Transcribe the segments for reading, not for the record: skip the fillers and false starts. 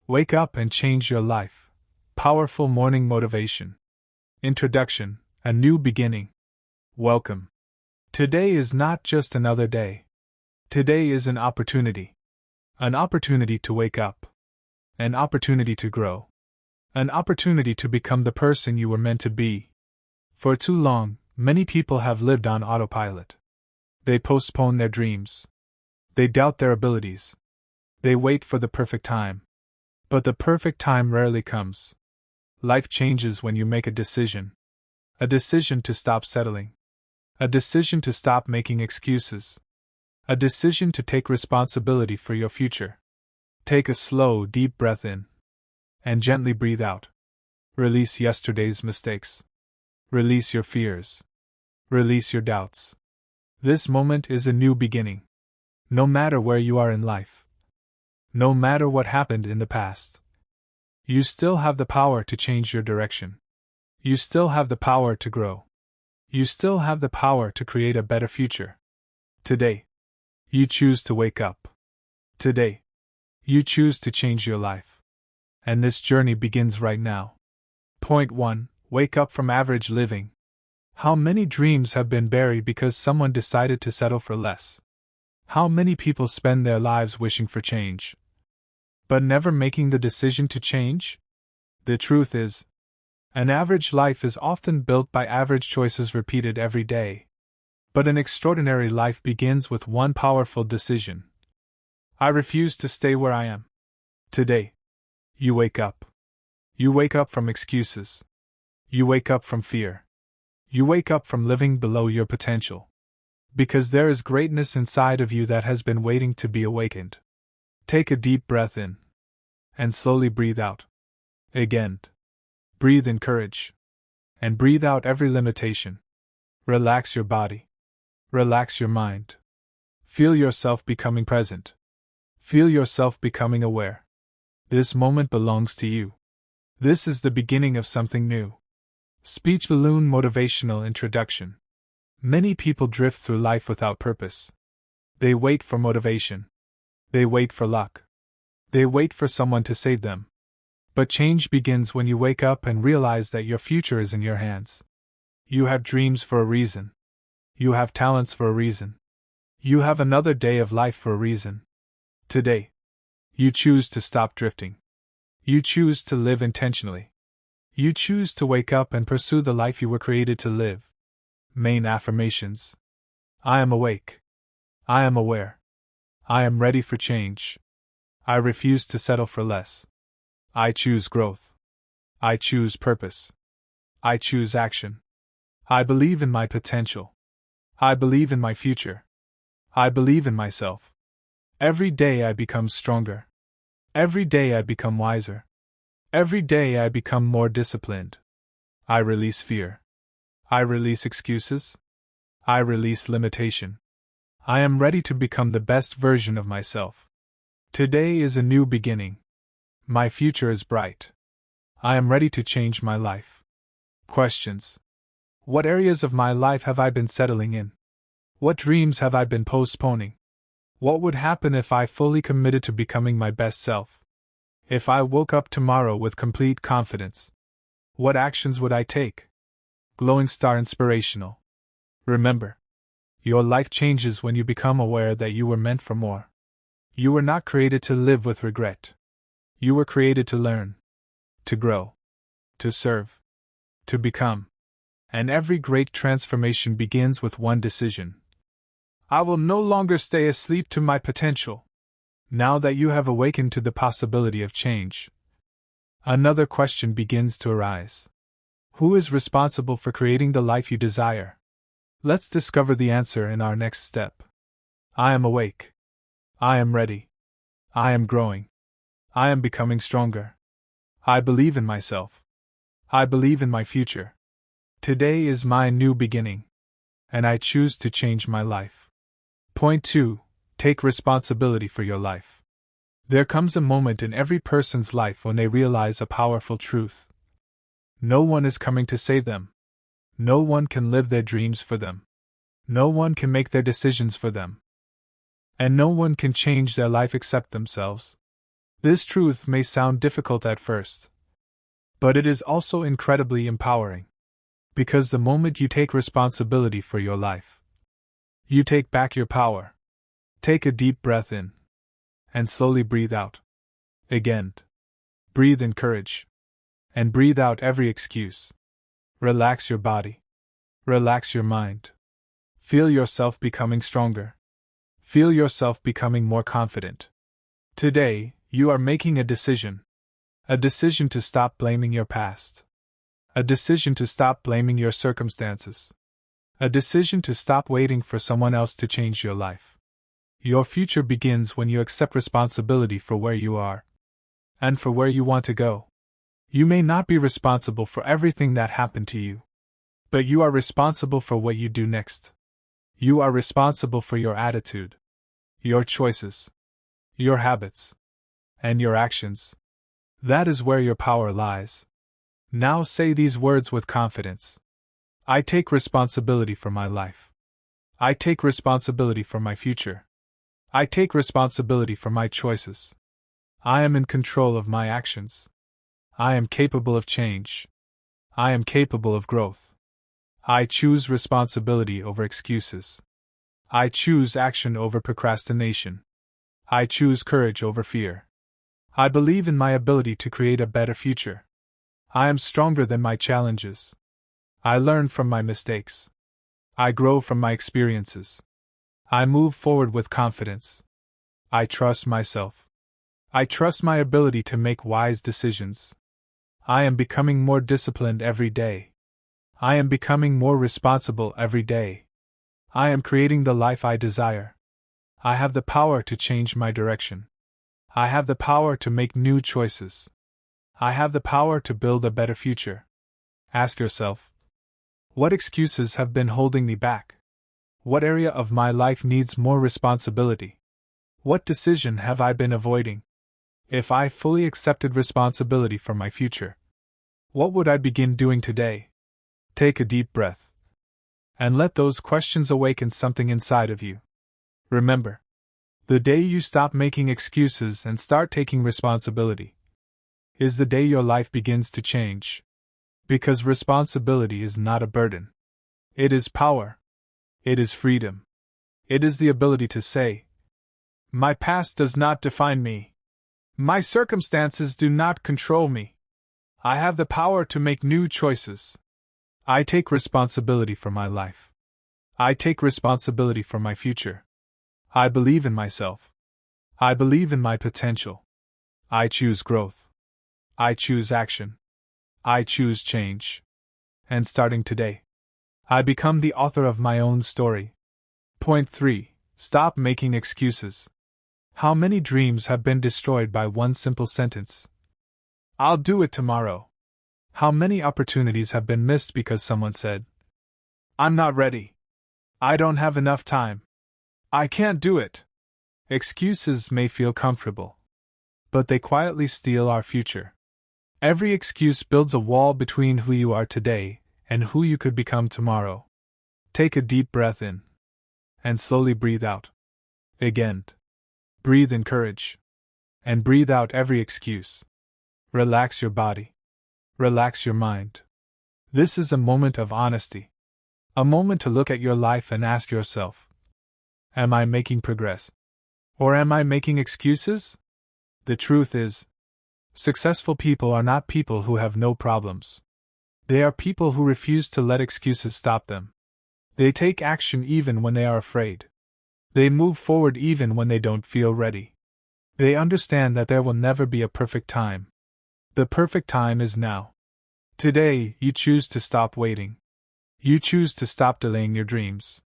Wake up and change your life. Powerful morning motivation. Introduction, a new beginning. Welcome. Today is not just another day. Today is an opportunity. An opportunity to wake up. An opportunity to grow. An opportunity to become the person you were meant to be. For too long, many people have lived on autopilot. They postpone their dreams. They doubt their abilities. They wait for the perfect time. But the perfect time rarely comes. Life changes when you make a decision. A decision to stop settling. A decision to stop making excuses. A decision to take responsibility for your future. Take a slow, deep breath in. And gently breathe out. Release yesterday's mistakes. Release your fears. Release your doubts. This moment is a new beginning. No matter where you are in life. No matter what happened in the past. You still have the power to change your direction. You still have the power to grow. You still have the power to create a better future. Today, you choose to wake up. Today, you choose to change your life. And this journey begins right now. Point 1. Wake up from average living. How many dreams have been buried because someone decided to settle for less? How many people spend their lives wishing for change, but never making the decision to change? The truth is, an average life is often built by average choices repeated every day. But an extraordinary life begins with one powerful decision. I refuse to stay where I am. Today, you wake up. You wake up from excuses. You wake up from fear. You wake up from living below your potential. Because there is greatness inside of you that has been waiting to be awakened. Take a deep breath in. And slowly breathe out. Again. Breathe in courage. And breathe out every limitation. Relax your body. Relax your mind. Feel yourself becoming present. Feel yourself becoming aware. This moment belongs to you. This is the beginning of something new. Speech balloon motivational introduction. Many people drift through life without purpose. They wait for motivation. They wait for luck. They wait for someone to save them. But change begins when you wake up and realize that your future is in your hands. You have dreams for a reason. You have talents for a reason. You have another day of life for a reason. Today, you choose to stop drifting. You choose to live intentionally. You choose to wake up and pursue the life you were created to live. Main affirmations. I am awake. I am aware. I am ready for change. I refuse to settle for less. I choose growth. I choose purpose. I choose action. I believe in my potential. I believe in my future. I believe in myself. Every day I become stronger. Every day I become wiser. Every day I become more disciplined. I release fear. I release excuses. I release limitation. I am ready to become the best version of myself. Today is a new beginning. My future is bright. I am ready to change my life. Questions. What areas of my life have I been settling in? What dreams have I been postponing? What would happen if I fully committed to becoming my best self? If I woke up tomorrow with complete confidence, what actions would I take? Glowing Star Inspirational. Remember, your life changes when you become aware that you were meant for more. You were not created to live with regret. You were created to learn, to grow, to serve, to become. And every great transformation begins with one decision. I will no longer stay asleep to my potential. Now that you have awakened to the possibility of change, another question begins to arise. Who is responsible for creating the life you desire? Let's discover the answer in our next step. I am awake. I am ready. I am growing. I am becoming stronger. I believe in myself. I believe in my future. Today is my new beginning. And I choose to change my life. Point 2. Take responsibility for your life. There comes a moment in every person's life when they realize a powerful truth. No one is coming to save them. No one can live their dreams for them. No one can make their decisions for them. And no one can change their life except themselves. This truth may sound difficult at first, but it is also incredibly empowering. Because the moment you take responsibility for your life, you take back your power. Take a deep breath in, and slowly breathe out. Again. Breathe in courage, and breathe out every excuse. Relax your body. Relax your mind. Feel yourself becoming stronger. Feel yourself becoming more confident. Today, you are making a decision. A decision to stop blaming your past. A decision to stop blaming your circumstances. A decision to stop waiting for someone else to change your life. Your future begins when you accept responsibility for where you are and for where you want to go. You may not be responsible for everything that happened to you, but you are responsible for what you do next. You are responsible for your attitude, your choices, your habits, and your actions. That is where your power lies. Now say these words with confidence. I take responsibility for my life. I take responsibility for my future. I take responsibility for my choices. I am in control of my actions. I am capable of change. I am capable of growth. I choose responsibility over excuses. I choose action over procrastination. I choose courage over fear. I believe in my ability to create a better future. I am stronger than my challenges. I learn from my mistakes. I grow from my experiences. I move forward with confidence. I trust myself. I trust my ability to make wise decisions. I am becoming more disciplined every day. I am becoming more responsible every day. I am creating the life I desire. I have the power to change my direction. I have the power to make new choices. I have the power to build a better future. Ask yourself, what excuses have been holding me back? What area of my life needs more responsibility? What decision have I been avoiding? If I fully accepted responsibility for my future, what would I begin doing today? Take a deep breath, and let those questions awaken something inside of you. Remember, the day you stop making excuses and start taking responsibility is the day your life begins to change. Because responsibility is not a burden. It is power. It is freedom. It is the ability to say, my past does not define me. My circumstances do not control me. I have the power to make new choices. I take responsibility for my life. I take responsibility for my future. I believe in myself. I believe in my potential. I choose growth. I choose action. I choose change. And starting today, I become the author of my own story. Point 3. Stop making excuses. How many dreams have been destroyed by one simple sentence? I'll do it tomorrow. How many opportunities have been missed because someone said, I'm not ready. I don't have enough time. I can't do it. Excuses may feel comfortable, but they quietly steal our future. Every excuse builds a wall between who you are today and who you could become tomorrow. Take a deep breath in, and slowly breathe out. Again. Breathe in courage, and breathe out every excuse. Relax your body. Relax your mind. This is a moment of honesty. A moment to look at your life and ask yourself, am I making progress? Or am I making excuses? The truth is, successful people are not people who have no problems. They are people who refuse to let excuses stop them. They take action even when they are afraid. They move forward even when they don't feel ready. They understand that there will never be a perfect time. The perfect time is now. Today, you choose to stop waiting. You choose to stop delaying your dreams.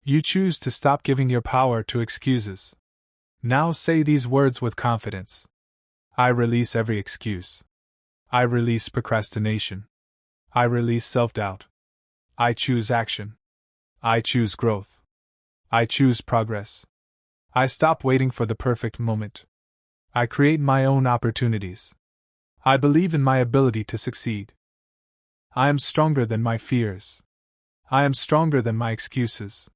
You choose to stop giving your power to excuses. Now say these words with confidence. I release every excuse. I release procrastination. I release self-doubt. I choose action. I choose growth. I choose progress. I stop waiting for the perfect moment. I create my own opportunities. I believe in my ability to succeed. I am stronger than my fears. I am stronger than my excuses.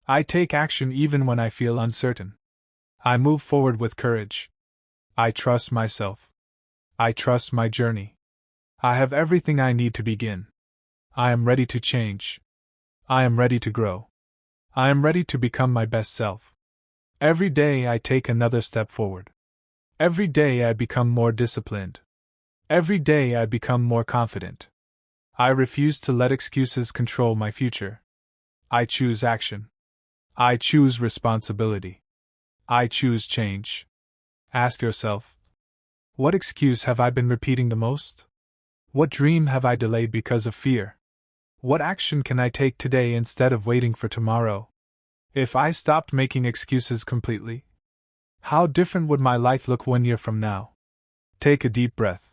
I take action even when I feel uncertain. I move forward with courage. I trust myself. I trust my journey. I have everything I need to begin. I am ready to change. I am ready to grow. I am ready to become my best self. Every day I take another step forward. Every day I become more disciplined. Every day I become more confident. I refuse to let excuses control my future. I choose action. I choose responsibility. I choose change. Ask yourself, what excuse have I been repeating the most? What dream have I delayed because of fear? What action can I take today instead of waiting for tomorrow? If I stopped making excuses completely, how different would my life look 1 year from now? Take a deep breath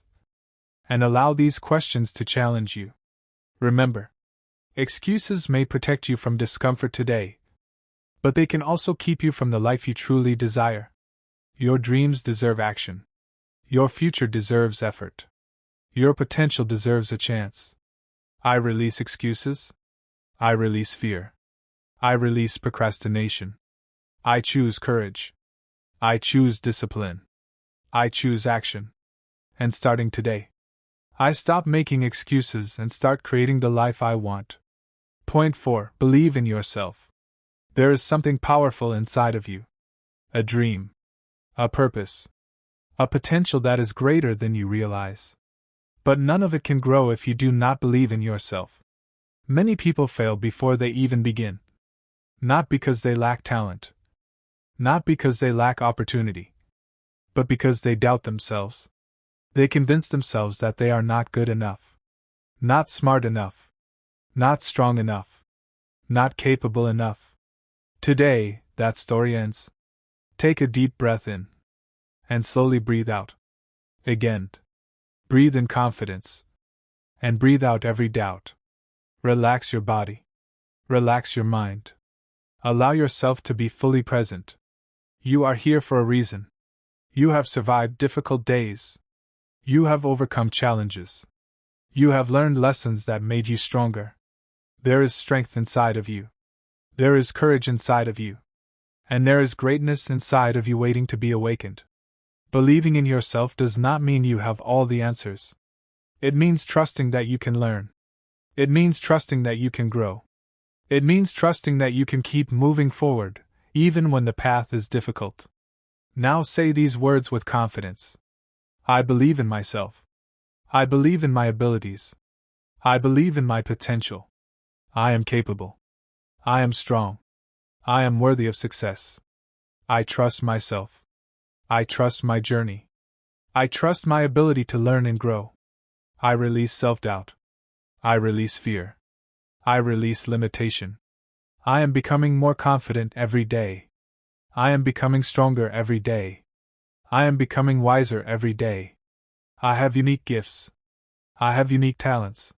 and allow these questions to challenge you. Remember, excuses may protect you from discomfort today, but they can also keep you from the life you truly desire. Your dreams deserve action. Your future deserves effort. Your potential deserves a chance. I release excuses. I release fear. I release procrastination. I choose courage. I choose discipline. I choose action. And starting today, I stop making excuses and start creating the life I want. Point 4. Believe in yourself. There is something powerful inside of you. A dream. A purpose. A potential that is greater than you realize. But none of it can grow if you do not believe in yourself. Many people fail before they even begin. Not because they lack talent. Not because they lack opportunity. But because they doubt themselves. They convince themselves that they are not good enough. Not smart enough. Not strong enough. Not capable enough. Today, that story ends. Take a deep breath in. And slowly breathe out. Again. Breathe in confidence. And breathe out every doubt. Relax your body. Relax your mind. Allow yourself to be fully present. You are here for a reason. You have survived difficult days. You have overcome challenges. You have learned lessons that made you stronger. There is strength inside of you. There is courage inside of you. And there is greatness inside of you waiting to be awakened. Believing in yourself does not mean you have all the answers. It means trusting that you can learn. It means trusting that you can grow. It means trusting that you can keep moving forward, even when the path is difficult. Now say these words with confidence. I believe in myself. I believe in my abilities. I believe in my potential. I am capable. I am strong. I am worthy of success. I trust myself. I trust my journey. I trust my ability to learn and grow. I release self-doubt. I release fear. I release limitation. I am becoming more confident every day. I am becoming stronger every day. I am becoming wiser every day. I have unique gifts. I have unique talents.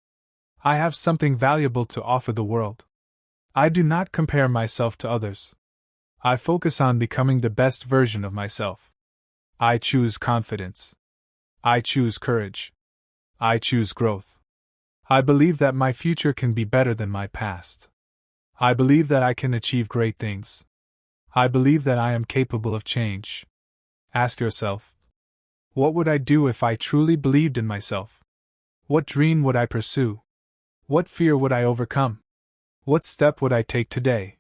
I have something valuable to offer the world. I do not compare myself to others. I focus on becoming the best version of myself. I choose confidence. I choose courage. I choose growth. I believe that my future can be better than my past. I believe that I can achieve great things. I believe that I am capable of change. Ask yourself, what would I do if I truly believed in myself? What dream would I pursue? What fear would I overcome? What step would I take today?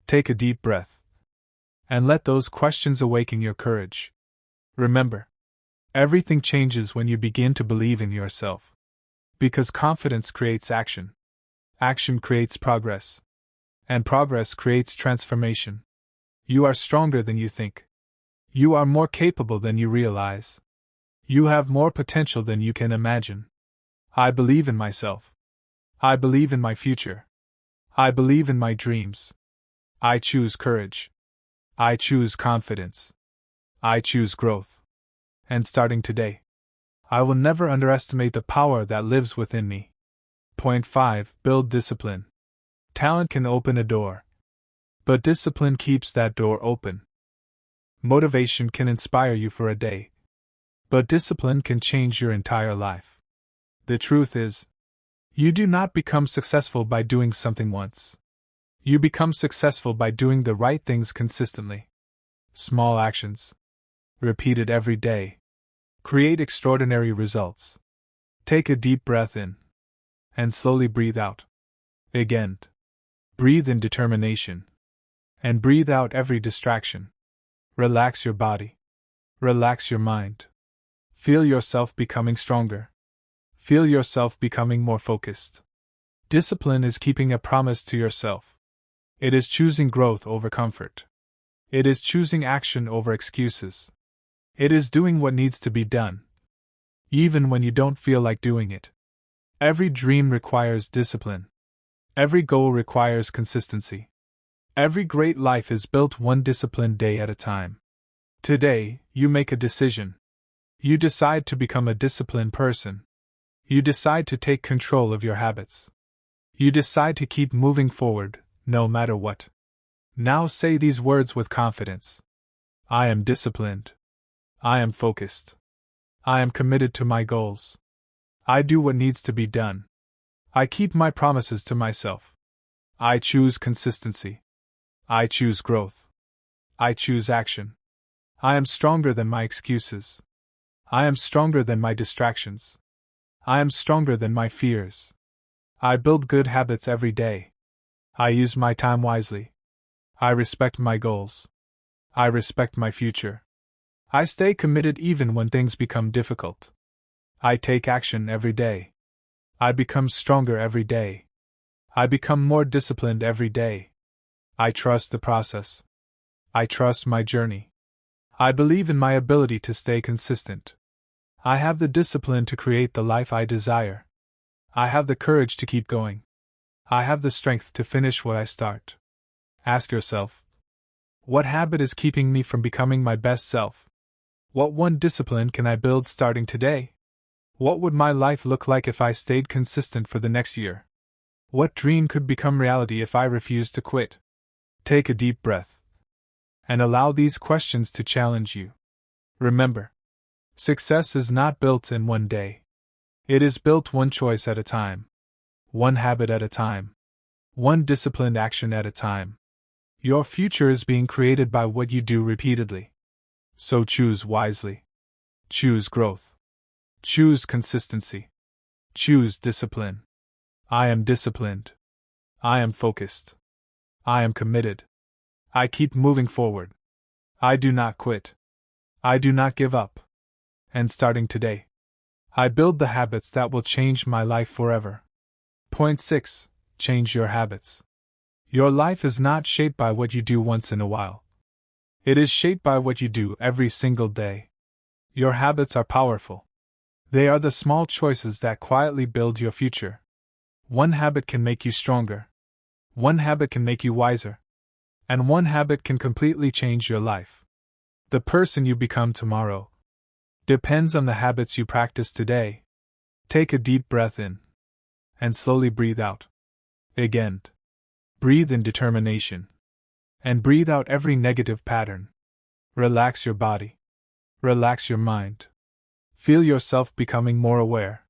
Take a deep breath. And let those questions awaken your courage. Remember, everything changes when you begin to believe in yourself. Because confidence creates action. Action creates progress. And progress creates transformation. You are stronger than you think. You are more capable than you realize. You have more potential than you can imagine. I believe in myself. I believe in my future. I believe in my dreams. I choose courage. I choose confidence. I choose growth. And starting today, I will never underestimate the power that lives within me. Point 5. Build discipline. Talent can open a door, but discipline keeps that door open. Motivation can inspire you for a day, but discipline can change your entire life. The truth is, you do not become successful by doing something once. You become successful by doing the right things consistently. Small actions, repeated every day, create extraordinary results. Take a deep breath in, and slowly breathe out. Again. Breathe in determination, and breathe out every distraction. Relax your body. Relax your mind. Feel yourself becoming stronger. Feel yourself becoming more focused. Discipline is keeping a promise to yourself. It is choosing growth over comfort. It is choosing action over excuses. It is doing what needs to be done, even when you don't feel like doing it. Every dream requires discipline. Every goal requires consistency. Every great life is built one disciplined day at a time. Today, you make a decision. You decide to become a disciplined person. You decide to take control of your habits. You decide to keep moving forward, no matter what. Now say these words with confidence. I am disciplined. I am focused. I am committed to my goals. I do what needs to be done. I keep my promises to myself. I choose consistency. I choose growth. I choose action. I am stronger than my excuses. I am stronger than my distractions. I am stronger than my fears. I build good habits every day. I use my time wisely. I respect my goals. I respect my future. I stay committed even when things become difficult. I take action every day. I become stronger every day. I become more disciplined every day. I trust the process. I trust my journey. I believe in my ability to stay consistent. I have the discipline to create the life I desire. I have the courage to keep going. I have the strength to finish what I start. Ask yourself, what habit is keeping me from becoming my best self? What one discipline can I build starting today? What would my life look like if I stayed consistent for the next year? What dream could become reality if I refused to quit? Take a deep breath and allow these questions to challenge you. Remember, success is not built in one day. It is built one choice at a time, one habit at a time, one disciplined action at a time. Your future is being created by what you do repeatedly. So choose wisely. Choose growth. Choose consistency. Choose discipline. I am disciplined. I am focused. I am committed. I keep moving forward. I do not quit. I do not give up. And starting today, I build the habits that will change my life forever. Point 6. Change your habits. Your life is not shaped by what you do once in a while. It is shaped by what you do every single day. Your habits are powerful. They are the small choices that quietly build your future. One habit can make you stronger. One habit can make you wiser. And one habit can completely change your life. The person you become tomorrow depends on the habits you practice today. Take a deep breath in and slowly breathe out. Again. Breathe in determination and breathe out every negative pattern. Relax your body. Relax your mind. Feel yourself becoming more aware.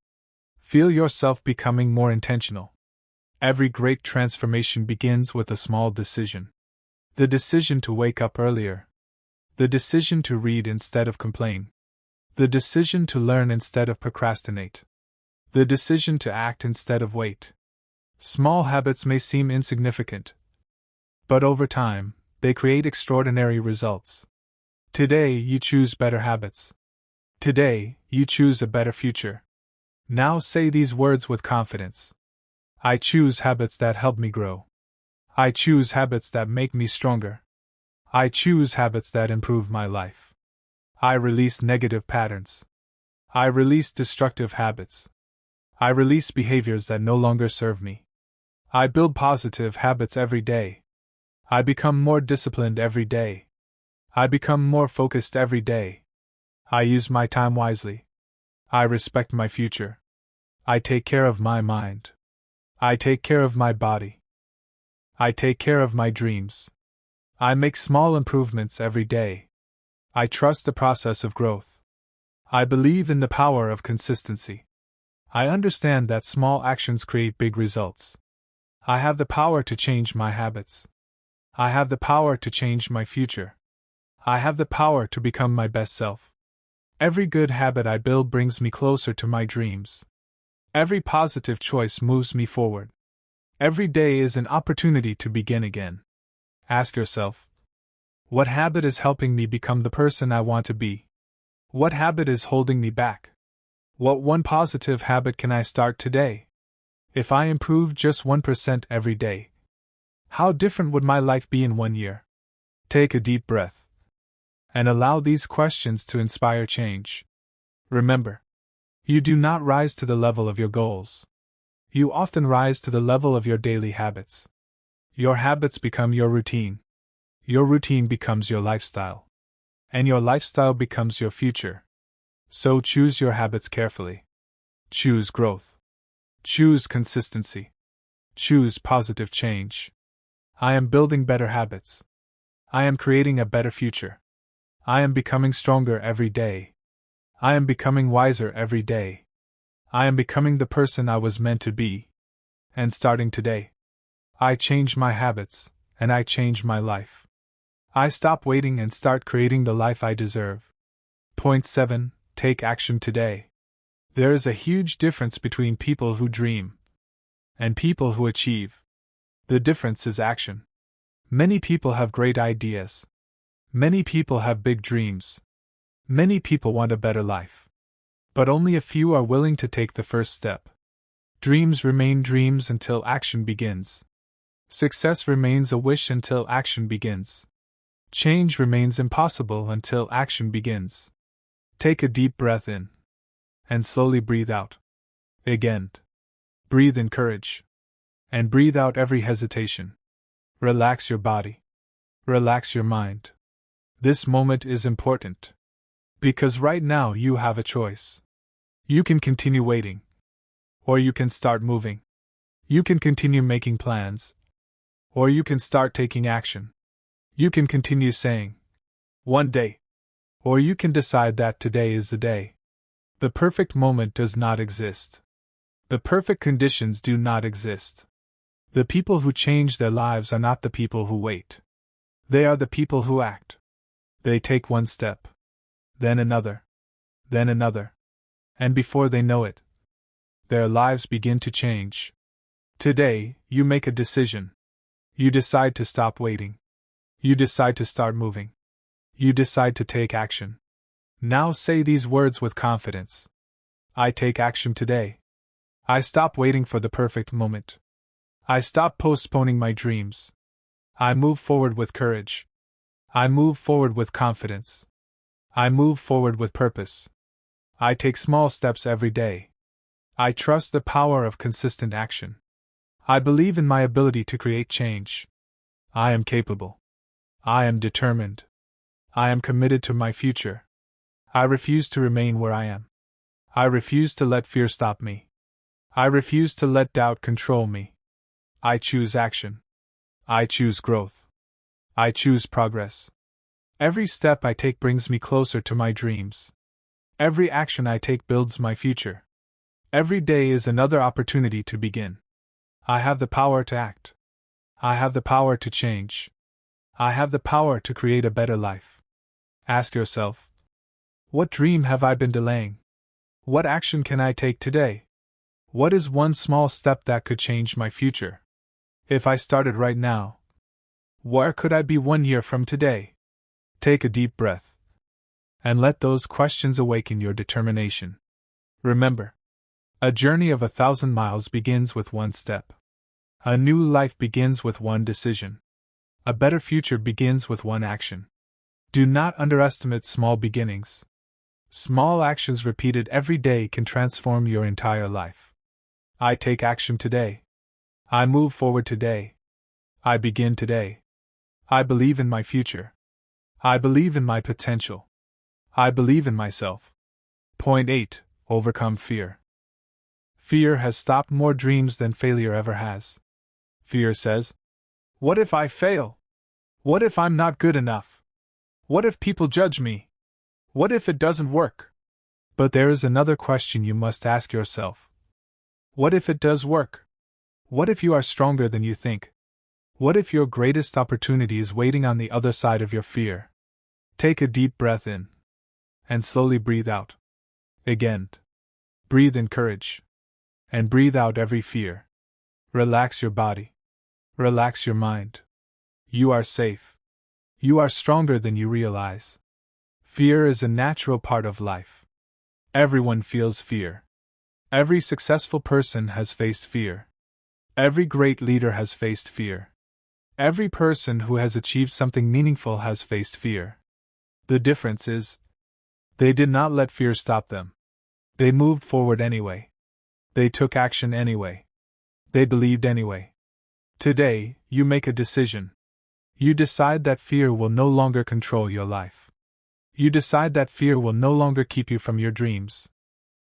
Feel yourself becoming more intentional. Every great transformation begins with a small decision. The decision to wake up earlier. The decision to read instead of complain. The decision to learn instead of procrastinate. The decision to act instead of wait. Small habits may seem insignificant, but over time, they create extraordinary results. Today, you choose better habits. Today, you choose a better future. Now say these words with confidence. I choose habits that help me grow. I choose habits that make me stronger. I choose habits that improve my life. I release negative patterns. I release destructive habits. I release behaviors that no longer serve me. I build positive habits every day. I become more disciplined every day. I become more focused every day. I use my time wisely. I respect my future. I take care of my mind. I take care of my body. I take care of my dreams. I make small improvements every day. I trust the process of growth. I believe in the power of consistency. I understand that small actions create big results. I have the power to change my habits. I have the power to change my future. I have the power to become my best self. Every good habit I build brings me closer to my dreams. Every positive choice moves me forward. Every day is an opportunity to begin again. Ask yourself, what habit is helping me become the person I want to be? What habit is holding me back? What one positive habit can I start today? If I improve just 1% every day, how different would my life be in 1 year? Take a deep breath and allow these questions to inspire change. Remember, you do not rise to the level of your goals. You often rise to the level of your daily habits. Your habits become your routine. Your routine becomes your lifestyle. And your lifestyle becomes your future. So choose your habits carefully. Choose growth. Choose consistency. Choose positive change. I am building better habits. I am creating a better future. I am becoming stronger every day. I am becoming wiser every day. I am becoming the person I was meant to be. And starting today, I change my habits, and I change my life. I stop waiting and start creating the life I deserve. Point 7. Take action today. There is a huge difference between people who dream and people who achieve. The difference is action. Many people have great ideas. Many people have big dreams. Many people want a better life. But only a few are willing to take the first step. Dreams remain dreams until action begins. Success remains a wish until action begins. Change remains impossible until action begins. Take a deep breath in. And slowly breathe out. Again. Breathe in courage. And breathe out every hesitation. Relax your body. Relax your mind. This moment is important. Because right now you have a choice. You can continue waiting. Or you can start moving. You can continue making plans. Or you can start taking action. You can continue saying, one day. Or you can decide that today is the day. The perfect moment does not exist. The perfect conditions do not exist. The people who change their lives are not the people who wait. They are the people who act. They take one step, then another, and before they know it, their lives begin to change. Today, you make a decision. You decide to stop waiting. You decide to start moving. You decide to take action. Now say these words with confidence. I take action today. I stop waiting for the perfect moment. I stop postponing my dreams. I move forward with courage. I move forward with confidence. I move forward with purpose. I take small steps every day. I trust the power of consistent action. I believe in my ability to create change. I am capable. I am determined. I am committed to my future. I refuse to remain where I am. I refuse to let fear stop me. I refuse to let doubt control me. I choose action. I choose growth. I choose progress. Every step I take brings me closer to my dreams. Every action I take builds my future. Every day is another opportunity to begin. I have the power to act. I have the power to change. I have the power to create a better life. Ask yourself, what dream have I been delaying? What action can I take today? What is one small step that could change my future? If I started right now, where could I be 1 year from today? Take a deep breath and let those questions awaken your determination. Remember, a journey of 1,000 miles begins with one step. A new life begins with one decision. A better future begins with one action. Do not underestimate small beginnings. Small actions repeated every day can transform your entire life. I take action today. I move forward today. I begin today. I believe in my future. I believe in my potential. I believe in myself. Point 8. Overcome fear. Fear has stopped more dreams than failure ever has. Fear says, what if I fail? What if I'm not good enough? What if people judge me? What if it doesn't work? But there is another question you must ask yourself. What if it does work? What if you are stronger than you think? What if your greatest opportunity is waiting on the other side of your fear? Take a deep breath in, and slowly breathe out. Again. Breathe in courage, and breathe out every fear. Relax your body. Relax your mind. You are safe. You are stronger than you realize. Fear is a natural part of life. Everyone feels fear. Every successful person has faced fear. Every great leader has faced fear. Every person who has achieved something meaningful has faced fear. The difference is, they did not let fear stop them. They moved forward anyway. They took action anyway. They believed anyway. Today, you make a decision. You decide that fear will no longer control your life. You decide that fear will no longer keep you from your dreams.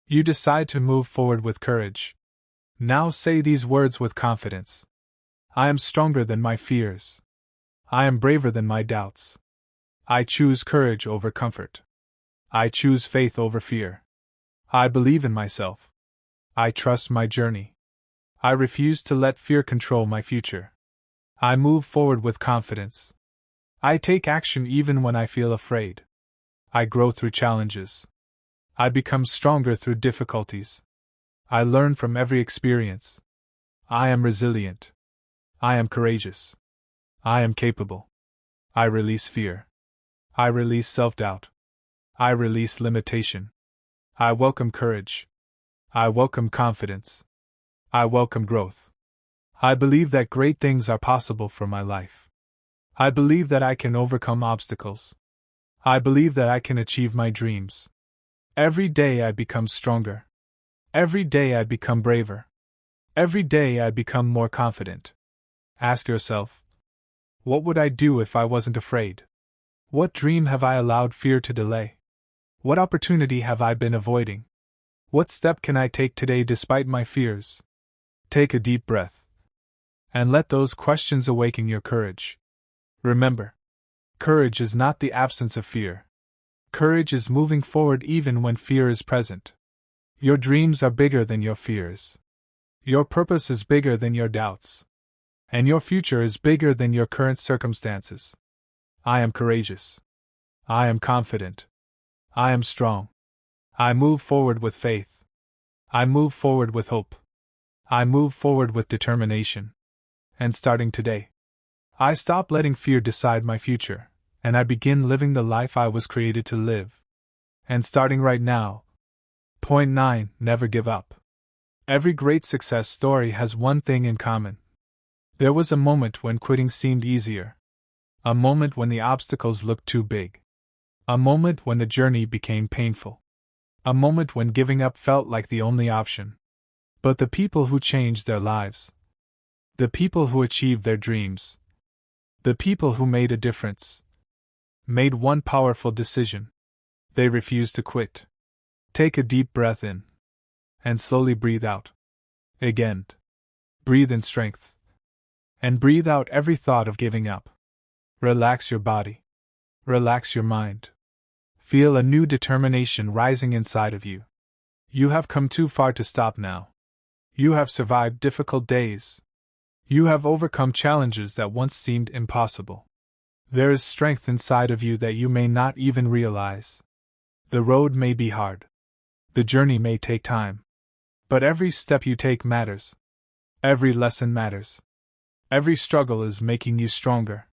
You decide to move forward with courage. Now say these words with confidence. I am stronger than my fears. I am braver than my doubts. I choose courage over comfort. I choose faith over fear. I believe in myself. I trust my journey. I refuse to let fear control my future. I move forward with confidence. I take action even when I feel afraid. I grow through challenges. I become stronger through difficulties. I learn from every experience. I am resilient. I am courageous. I am capable. I release fear. I release self-doubt. I release limitation. I welcome courage. I welcome confidence. I welcome growth. I believe that great things are possible for my life. I believe that I can overcome obstacles. I believe that I can achieve my dreams. Every day I become stronger. Every day I become braver. Every day I become more confident. Ask yourself, what would I do if I wasn't afraid? What dream have I allowed fear to delay? What opportunity have I been avoiding? What step can I take today despite my fears? Take a deep breath, and let those questions awaken your courage. Remember, courage is not the absence of fear. Courage is moving forward even when fear is present. Your dreams are bigger than your fears. Your purpose is bigger than your doubts. And your future is bigger than your current circumstances. I am courageous. I am confident. I am strong. I move forward with faith. I move forward with hope. I move forward with determination. And starting today, I stop letting fear decide my future, and I begin living the life I was created to live. And starting right now. Point 9. Never give up. Every great success story has one thing in common. There was a moment when quitting seemed easier. A moment when the obstacles looked too big. A moment when the journey became painful. A moment when giving up felt like the only option. But the people who changed their lives, the people who achieved their dreams, the people who made a difference, made one powerful decision. They refused to quit. Take a deep breath in, and slowly breathe out. Again. Breathe in strength, and breathe out every thought of giving up. Relax your body. Relax your mind. Feel a new determination rising inside of you. You have come too far to stop now. You have survived difficult days. You have overcome challenges that once seemed impossible. There is strength inside of you that you may not even realize. The road may be hard. The journey may take time. But every step you take matters. Every lesson matters. Every struggle is making you stronger.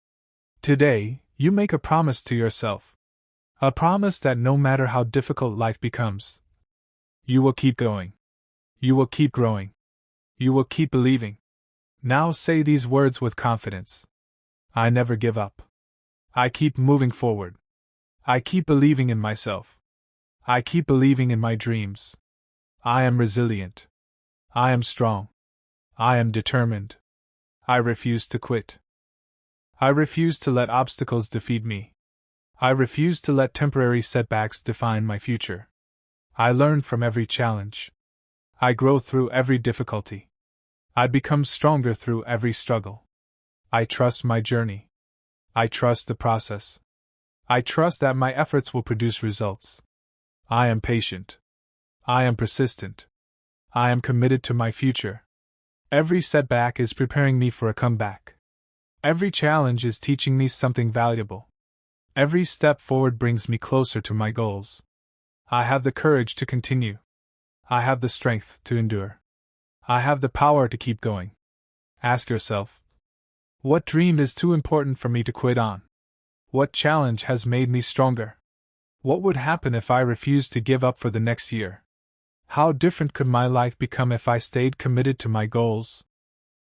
Today, you make a promise to yourself. A promise that no matter how difficult life becomes, you will keep going. You will keep growing. You will keep believing. Now say these words with confidence. I never give up. I keep moving forward. I keep believing in myself. I keep believing in my dreams. I am resilient. I am strong. I am determined. I refuse to quit. I refuse to let obstacles defeat me. I refuse to let temporary setbacks define my future. I learn from every challenge. I grow through every difficulty. I become stronger through every struggle. I trust my journey. I trust the process. I trust that my efforts will produce results. I am patient. I am persistent. I am committed to my future. Every setback is preparing me for a comeback. Every challenge is teaching me something valuable. Every step forward brings me closer to my goals. I have the courage to continue. I have the strength to endure. I have the power to keep going. Ask yourself, what dream is too important for me to quit on? What challenge has made me stronger? What would happen if I refused to give up for the next year? How different could my life become if I stayed committed to my goals?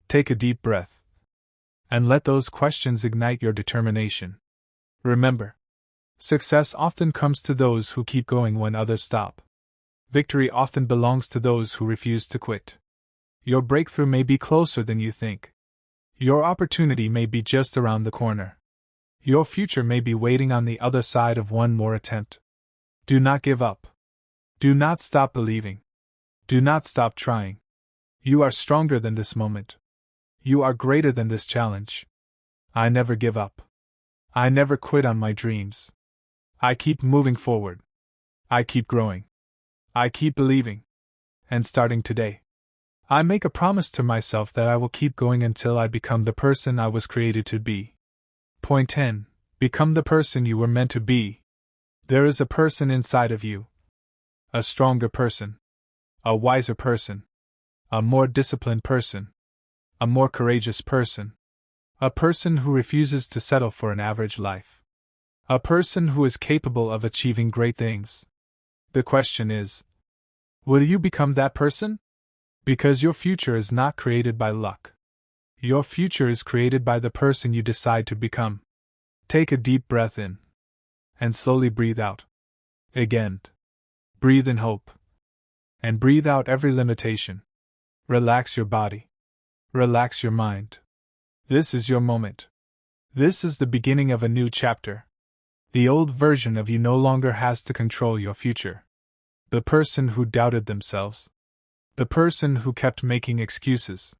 Take a deep breath and let those questions ignite your determination. Remember, success often comes to those who keep going when others stop. Victory often belongs to those who refuse to quit. Your breakthrough may be closer than you think. Your opportunity may be just around the corner. Your future may be waiting on the other side of one more attempt. Do not give up. Do not stop believing. Do not stop trying. You are stronger than this moment. You are greater than this challenge. I never give up. I never quit on my dreams. I keep moving forward. I keep growing. I keep believing. And starting today, I make a promise to myself that I will keep going until I become the person I was created to be. Point 10. Become the person you were meant to be. There is a person inside of you. A stronger person. A wiser person. A more disciplined person. A more courageous person. A person who refuses to settle for an average life. A person who is capable of achieving great things. The question is, will you become that person? Because your future is not created by luck. Your future is created by the person you decide to become. Take a deep breath in. And slowly breathe out. Again. Breathe in hope. And breathe out every limitation. Relax your body. Relax your mind. This is your moment. This is the beginning of a new chapter. The old version of you no longer has to control your future. The person who doubted themselves. The person who kept making excuses.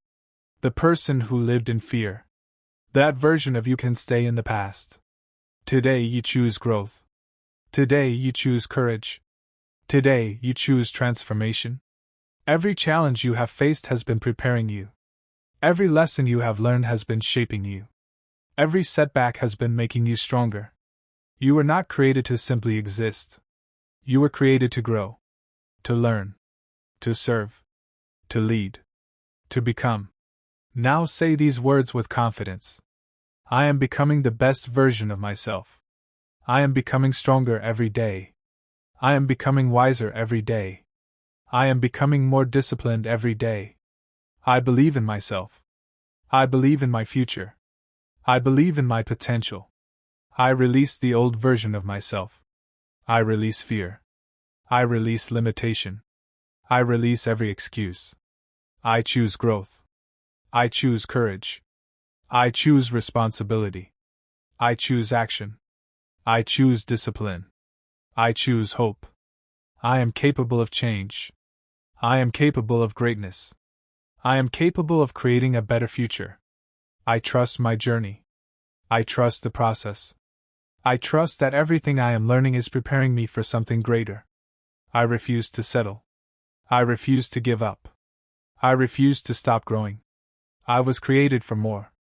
The person who lived in fear. That version of you can stay in the past. Today you choose growth. Today you choose courage. Today you choose transformation. Every challenge you have faced has been preparing you. Every lesson you have learned has been shaping you. Every setback has been making you stronger. You were not created to simply exist. You were created to grow. To learn. To serve. To lead. To become. Now say these words with confidence. I am becoming the best version of myself. I am becoming stronger every day. I am becoming wiser every day. I am becoming more disciplined every day. I believe in myself. I believe in my future. I believe in my potential. I release the old version of myself. I release fear. I release limitation. I release every excuse. I choose growth. I choose courage. I choose responsibility. I choose action. I choose discipline. I choose hope. I am capable of change. I am capable of greatness. I am capable of creating a better future. I trust my journey. I trust the process. I trust that everything I am learning is preparing me for something greater. I refuse to settle. I refuse to give up. I refuse to stop growing. I was created for more.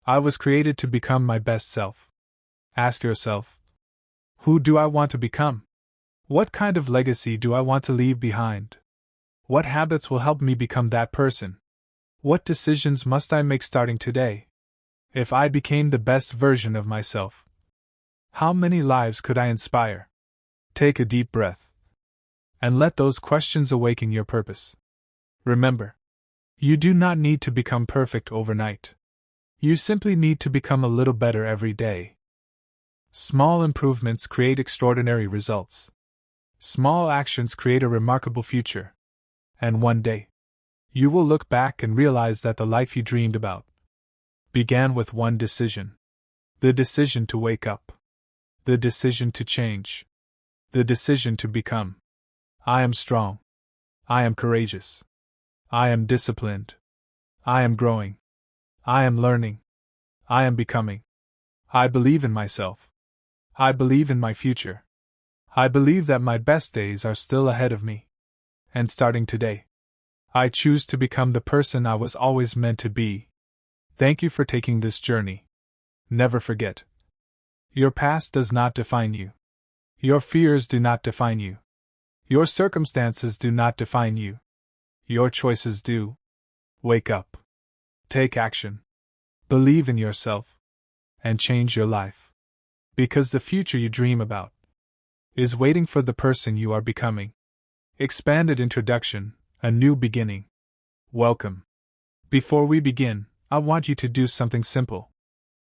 I was created to become my best self. Ask yourself, who do I want to become? What kind of legacy do I want to leave behind? What habits will help me become that person? What decisions must I make starting today? If I became the best version of myself, how many lives could I inspire? Take a deep breath and let those questions awaken your purpose. Remember, you do not need to become perfect overnight. You simply need to become a little better every day. Small improvements create extraordinary results. Small actions create a remarkable future. And one day, you will look back and realize that the life you dreamed about began with one decision. The decision to wake up. The decision to change. The decision to become. I am strong. I am courageous. I am disciplined. I am growing. I am learning. I am becoming. I believe in myself. I believe in my future. I believe that my best days are still ahead of me. And starting today, I choose to become the person I was always meant to be. Thank you for taking this journey. Never forget. Your past does not define you. Your fears do not define you. Your circumstances do not define you. Your choices do. Wake up. Take action. Believe in yourself. And change your life. Because the future you dream about is waiting for the person you are becoming. Expanded introduction, a new beginning. Welcome. Before we begin, I want you to do something simple.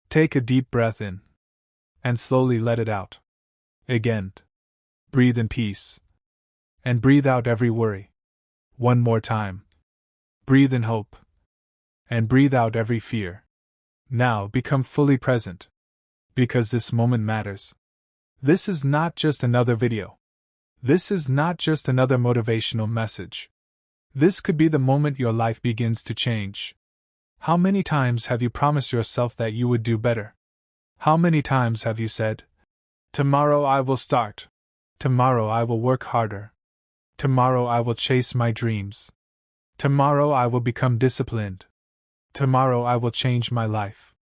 Take a deep breath in. And slowly let it out. Again. Breathe in peace. And breathe out every worry. One more time. Breathe in hope. And breathe out every fear. Now become fully present. Because this moment matters. This is not just another video. This is not just another motivational message. This could be the moment your life begins to change. How many times have you promised yourself that you would do better? How many times have you said, "Tomorrow I will start. Tomorrow I will work harder. Tomorrow I will chase my dreams. Tomorrow I will become disciplined. Tomorrow I will change my life."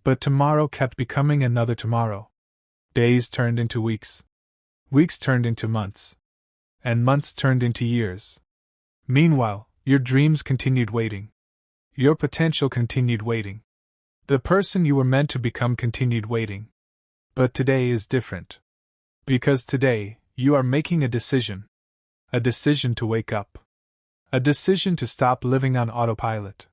But tomorrow kept becoming another tomorrow. Days turned into weeks. Weeks turned into months. And months turned into years. Meanwhile, your dreams continued waiting. Your potential continued waiting. The person you were meant to become continued waiting. But today is different. Because today, you are making a decision. A decision to wake up. A decision to stop living on autopilot.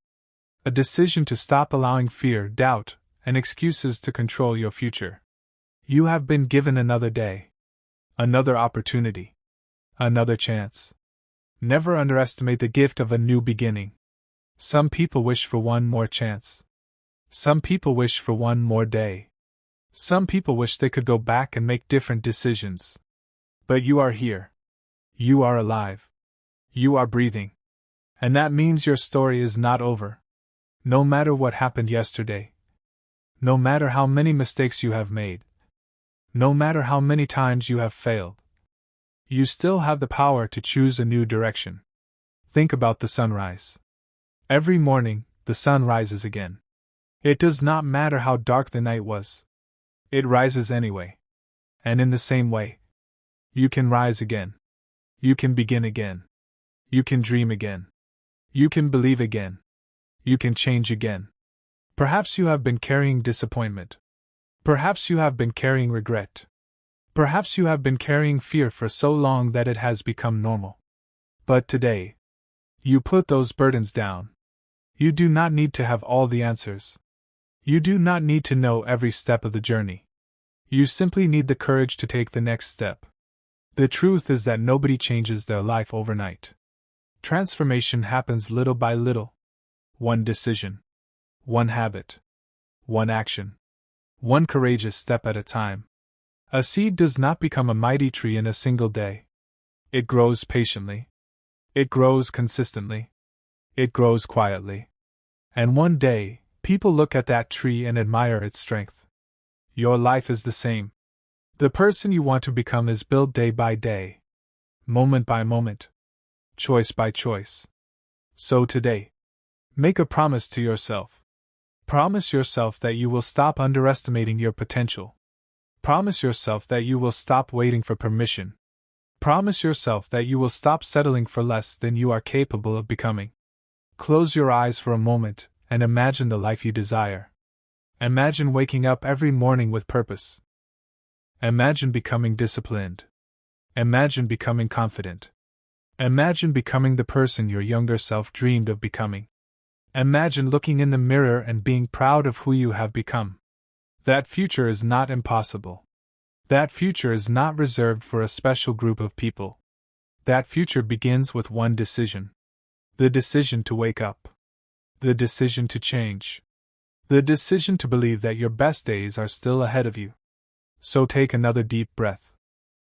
A decision to stop allowing fear, doubt, and excuses to control your future. You have been given another day. Another opportunity. Another chance. Never underestimate the gift of a new beginning. Some people wish for one more chance. Some people wish for one more day. Some people wish they could go back and make different decisions. But you are here. You are alive. You are breathing. And that means your story is not over. No matter what happened yesterday. No matter how many mistakes you have made. No matter how many times you have failed. You still have the power to choose a new direction. Think about the sunrise. Every morning, the sun rises again. It does not matter how dark the night was. It rises anyway. And in the same way, you can rise again. You can begin again. You can dream again. You can believe again. You can change again. Perhaps you have been carrying disappointment. Perhaps you have been carrying regret. Perhaps you have been carrying fear for so long that it has become normal. But today, you put those burdens down. You do not need to have all the answers. You do not need to know every step of the journey. You simply need the courage to take the next step. The truth is that nobody changes their life overnight. Transformation happens little by little. One decision. One habit. One action. One courageous step at a time. A seed does not become a mighty tree in a single day. It grows patiently. It grows consistently. It grows quietly. And one day, people look at that tree and admire its strength. Your life is the same. The person you want to become is built day by day. Moment by moment. Choice by choice. So today, make a promise to yourself. Promise yourself that you will stop underestimating your potential. Promise yourself that you will stop waiting for permission. Promise yourself that you will stop settling for less than you are capable of becoming. Close your eyes for a moment and imagine the life you desire. Imagine waking up every morning with purpose. Imagine becoming disciplined. Imagine becoming confident. Imagine becoming the person your younger self dreamed of becoming. Imagine looking in the mirror and being proud of who you have become. That future is not impossible. That future is not reserved for a special group of people. That future begins with one decision. The decision to wake up. The decision to change. The decision to believe that your best days are still ahead of you. So take another deep breath.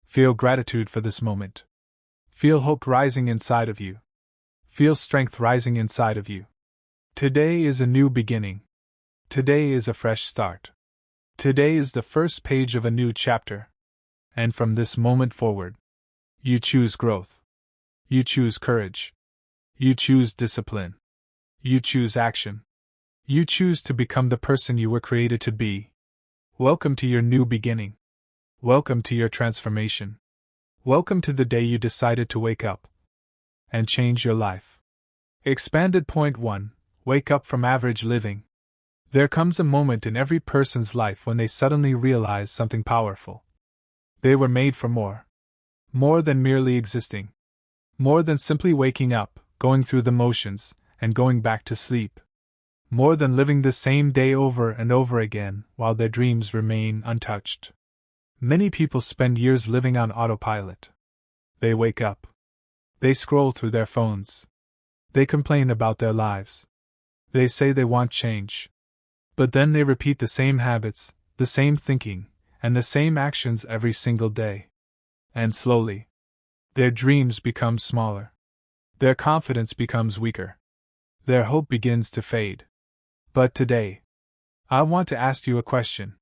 Feel gratitude for this moment. Feel hope rising inside of you. Feel strength rising inside of you. Today is a new beginning. Today is a fresh start. Today is the first page of a new chapter. And from this moment forward, you choose growth. You choose courage. You choose discipline. You choose action. You choose to become the person you were created to be. Welcome to your new beginning. Welcome to your transformation. Welcome to the day you decided to wake up and change your life. Expanded point 1. Wake up from average living. There comes a moment in every person's life when they suddenly realize something powerful. They were made for more. More than merely existing. More than simply waking up, going through the motions, and going back to sleep. More than living the same day over and over again while their dreams remain untouched. Many people spend years living on autopilot. They wake up. They scroll through their phones. They complain about their lives. They say they want change. But then they repeat the same habits, the same thinking, and the same actions every single day. And slowly, their dreams become smaller. Their confidence becomes weaker. Their hope begins to fade. But today, I want to ask you a question.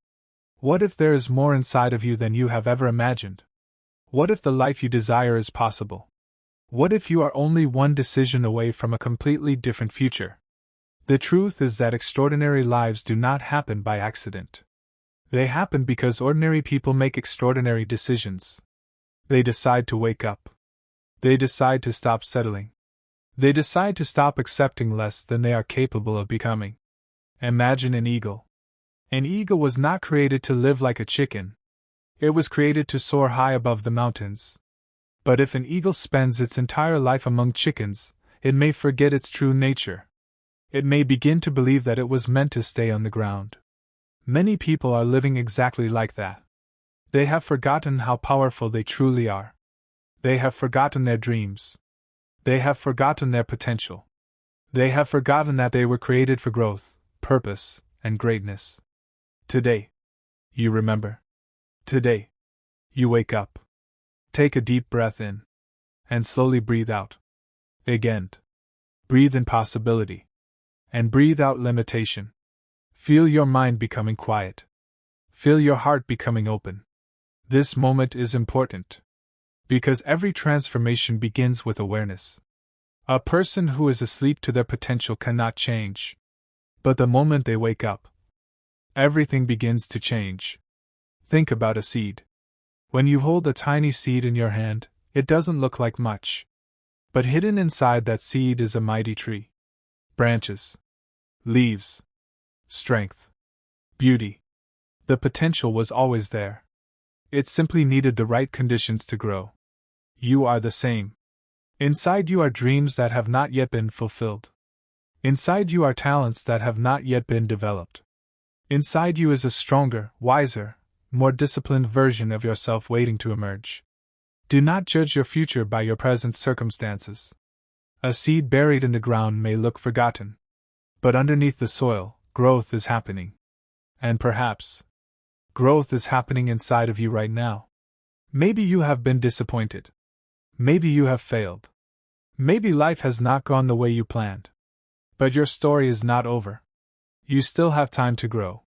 What if there is more inside of you than you have ever imagined? What if the life you desire is possible? What if you are only one decision away from a completely different future? The truth is that extraordinary lives do not happen by accident. They happen because ordinary people make extraordinary decisions. They decide to wake up. They decide to stop settling. They decide to stop accepting less than they are capable of becoming. Imagine an eagle. An eagle was not created to live like a chicken. It was created to soar high above the mountains. But if an eagle spends its entire life among chickens, it may forget its true nature. It may begin to believe that it was meant to stay on the ground. Many people are living exactly like that. They have forgotten how powerful they truly are. They have forgotten their dreams. They have forgotten their potential. They have forgotten that they were created for growth, purpose, and greatness. Today, you remember. Today, you wake up. Take a deep breath in. And slowly breathe out. Again. Breathe in possibility. And breathe out limitation. Feel your mind becoming quiet. Feel your heart becoming open. This moment is important. Because every transformation begins with awareness. A person who is asleep to their potential cannot change. But the moment they wake up, everything begins to change. Think about a seed. When you hold a tiny seed in your hand, it doesn't look like much. But hidden inside that seed is a mighty tree. Branches. Leaves. Strength. Beauty. The potential was always there. It simply needed the right conditions to grow. You are the same. Inside you are dreams that have not yet been fulfilled. Inside you are talents that have not yet been developed. Inside you is a stronger, wiser, more disciplined version of yourself waiting to emerge. Do not judge your future by your present circumstances. A seed buried in the ground may look forgotten. But underneath the soil, growth is happening. And perhaps, growth is happening inside of you right now. Maybe you have been disappointed. Maybe you have failed. Maybe life has not gone the way you planned. But your story is not over. You still have time to grow.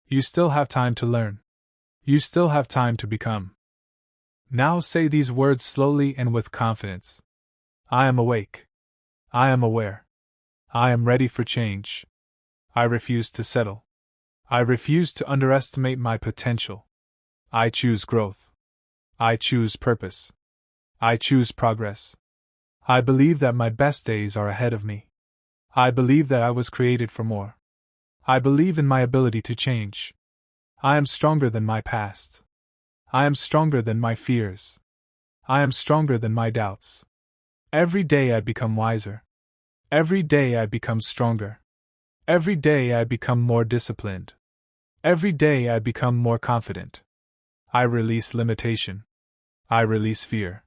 You still have time to learn. You still have time to become. Now say these words slowly and with confidence. I am awake. I am aware. I am ready for change. I refuse to settle. I refuse to underestimate my potential. I choose growth. I choose purpose. I choose progress. I believe that my best days are ahead of me. I believe that I was created for more. I believe in my ability to change. I am stronger than my past. I am stronger than my fears. I am stronger than my doubts. Every day I become wiser. Every day I become stronger. Every day I become more disciplined. Every day I become more confident. I release limitation. I release fear.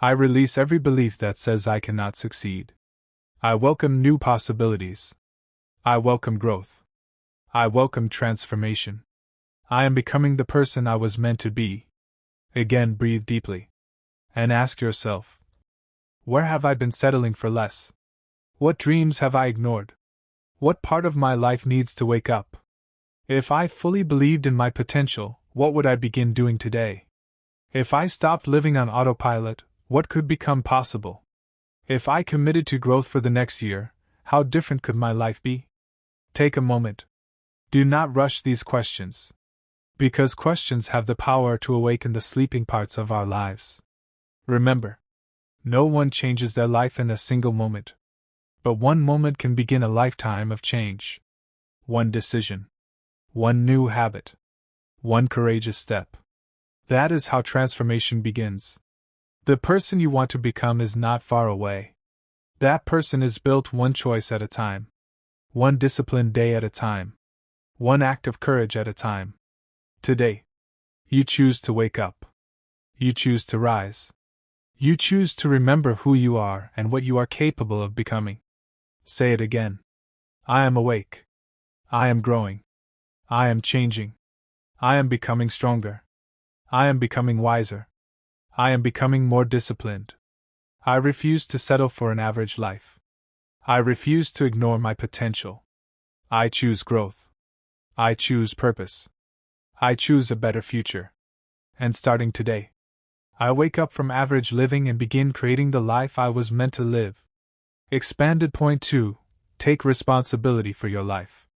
I release every belief that says I cannot succeed. I welcome new possibilities. I welcome growth. I welcome transformation. I am becoming the person I was meant to be. Again, breathe deeply. And ask yourself, where have I been settling for less? What dreams have I ignored? What part of my life needs to wake up? If I fully believed in my potential, what would I begin doing today? If I stopped living on autopilot, what could become possible? If I committed to growth for the next year, how different could my life be? Take a moment. Do not rush these questions. Because questions have the power to awaken the sleeping parts of our lives. Remember, no one changes their life in a single moment. But one moment can begin a lifetime of change. One decision. One new habit. One courageous step. That is how transformation begins. The person you want to become is not far away. That person is built one choice at a time. One disciplined day at a time. One act of courage at a time. Today, you choose to wake up. You choose to rise. You choose to remember who you are and what you are capable of becoming. Say it again. I am awake. I am growing. I am changing. I am becoming stronger. I am becoming wiser. I am becoming more disciplined. I refuse to settle for an average life. I refuse to ignore my potential. I choose growth. I choose purpose. I choose a better future. And starting today, I wake up from average living and begin creating the life I was meant to live. Expanded point 2. Take responsibility for your life.